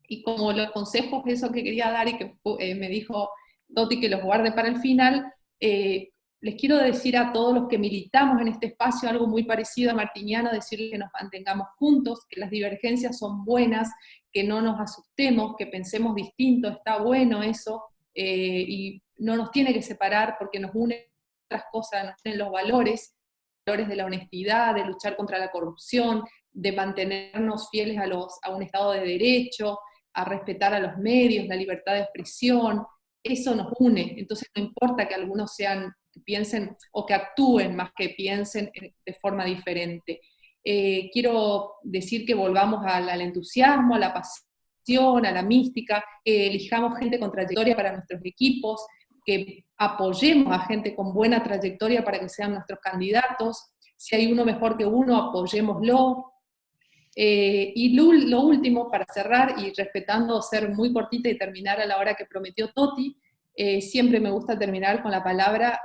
Y como los consejos, eso que quería dar y que me dijo Toti que los guarde para el final, les quiero decir a todos los que militamos en este espacio algo muy parecido a Martiniano, decirles que nos mantengamos juntos, que las divergencias son buenas, que no nos asustemos, que pensemos distinto, está bueno eso, y no nos tiene que separar porque nos unen otras cosas, nos unen los valores de la honestidad, de luchar contra la corrupción, de mantenernos fieles a un Estado de Derecho, a respetar a los medios, la libertad de expresión. Eso nos une, entonces no importa que algunos piensen o que actúen más que piensen de forma diferente. Quiero decir que volvamos al entusiasmo, a la pasión, a la mística, que elijamos gente con trayectoria para nuestros equipos, que apoyemos a gente con buena trayectoria para que sean nuestros candidatos. Si hay uno mejor que uno, apoyémoslo. Y lo último, para cerrar, y respetando ser muy cortita y terminar a la hora que prometió Toti, siempre me gusta terminar con la palabra,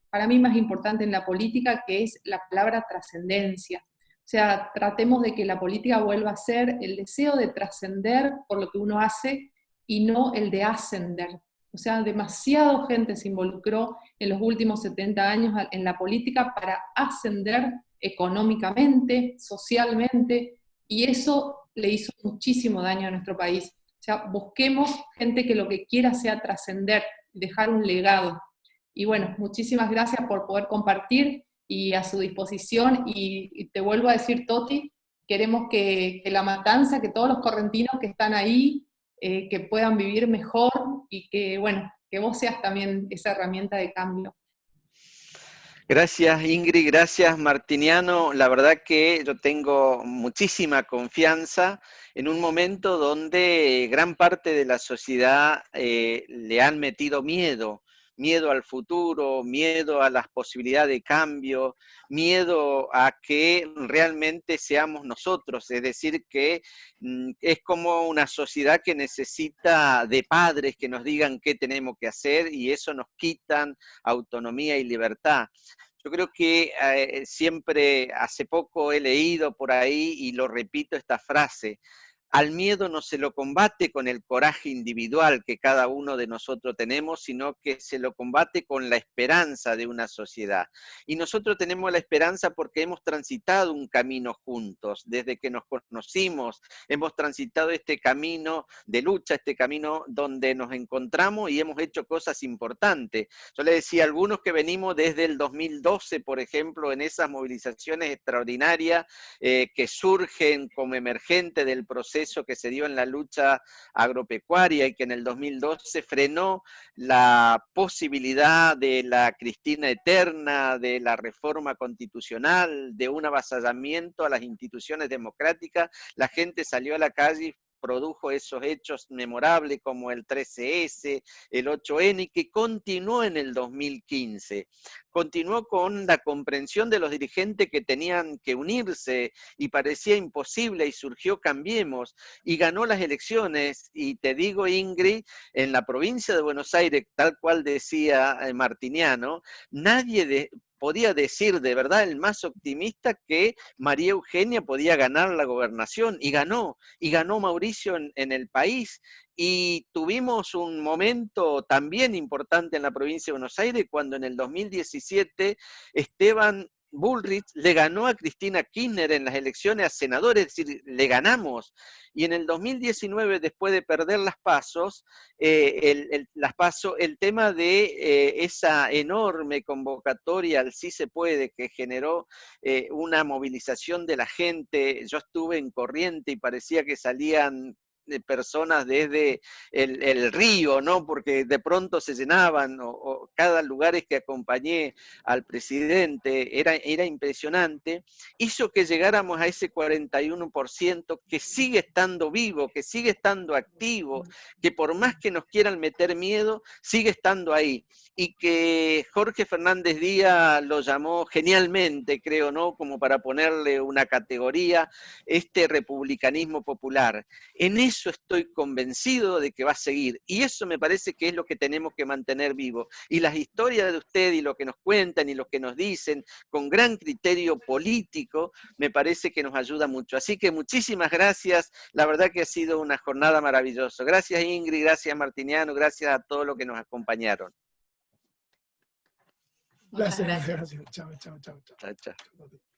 para mí más importante en la política, que es la palabra trascendencia. O sea, tratemos de que la política vuelva a ser el deseo de trascender por lo que uno hace y no el de ascender. O sea, demasiada gente se involucró en los últimos 70 años en la política para ascender económicamente, socialmente, y eso le hizo muchísimo daño a nuestro país. O sea, busquemos gente que lo que quiera sea trascender, dejar un legado. Y bueno, muchísimas gracias por poder compartir y a su disposición. Y te vuelvo a decir, Toti, queremos que La Matanza, que todos los correntinos que están ahí, que puedan vivir mejor y que, bueno, que vos seas también esa herramienta de cambio. Gracias Ingrid, gracias Martiniano. La verdad que yo tengo muchísima confianza en un momento donde gran parte de la sociedad le han metido miedo al futuro, miedo a las posibilidades de cambio, miedo a que realmente seamos nosotros, es decir, que es como una sociedad que necesita de padres que nos digan qué tenemos que hacer y eso nos quitan autonomía y libertad. Yo creo que siempre, hace poco he leído por ahí y lo repito esta frase: al miedo no se lo combate con el coraje individual que cada uno de nosotros tenemos, sino que se lo combate con la esperanza de una sociedad. Y nosotros tenemos la esperanza porque hemos transitado un camino juntos. Desde que nos conocimos, hemos transitado este camino de lucha, este camino donde nos encontramos y hemos hecho cosas importantes. Yo le decía a algunos que venimos desde el 2012, por ejemplo, en esas movilizaciones extraordinarias que surgen como emergente del proceso que se dio en la lucha agropecuaria y que en el 2012 frenó la posibilidad de la Cristina eterna, de la reforma constitucional, de un avasallamiento a las instituciones democráticas. La gente salió a la calle y produjo esos hechos memorables como el 13S, el 8N, que continuó en el 2015. Continuó con la comprensión de los dirigentes que tenían que unirse y parecía imposible y surgió Cambiemos y ganó las elecciones. Y te digo, Ingrid, en la provincia de Buenos Aires, tal cual decía Martiniano, nadie podía decir de verdad, el más optimista, que María Eugenia podía ganar la gobernación, y ganó Mauricio en el país, y tuvimos un momento también importante en la provincia de Buenos Aires, cuando en el 2017 Esteban Bullrich le ganó a Cristina Kirchner en las elecciones a senadores, es decir, le ganamos. Y en el 2019, después de perder las PASO, el tema de esa enorme convocatoria al Sí se puede, que generó una movilización de la gente. Yo estuve en Corrientes y parecía que salían de personas desde el río, ¿no? Porque de pronto se llenaban, o cada lugar que acompañé al presidente, era impresionante, hizo que llegáramos a ese 41% que sigue estando vivo, que sigue estando activo, que por más que nos quieran meter miedo, sigue estando ahí, y que Jorge Fernández Díaz lo llamó genialmente, creo, ¿no? Como para ponerle una categoría, este republicanismo popular. En eso eso estoy convencido de que va a seguir. Y eso me parece que es lo que tenemos que mantener vivo. Y las historias de usted y lo que nos cuentan y lo que nos dicen, con gran criterio político, me parece que nos ayuda mucho. Así que muchísimas gracias. La verdad que ha sido una jornada maravillosa. Gracias Ingrid, gracias Martiniano, gracias a todos los que nos acompañaron. Muchas Gracias, gracias. gracias. Chao, chao, chao. Chao, chao.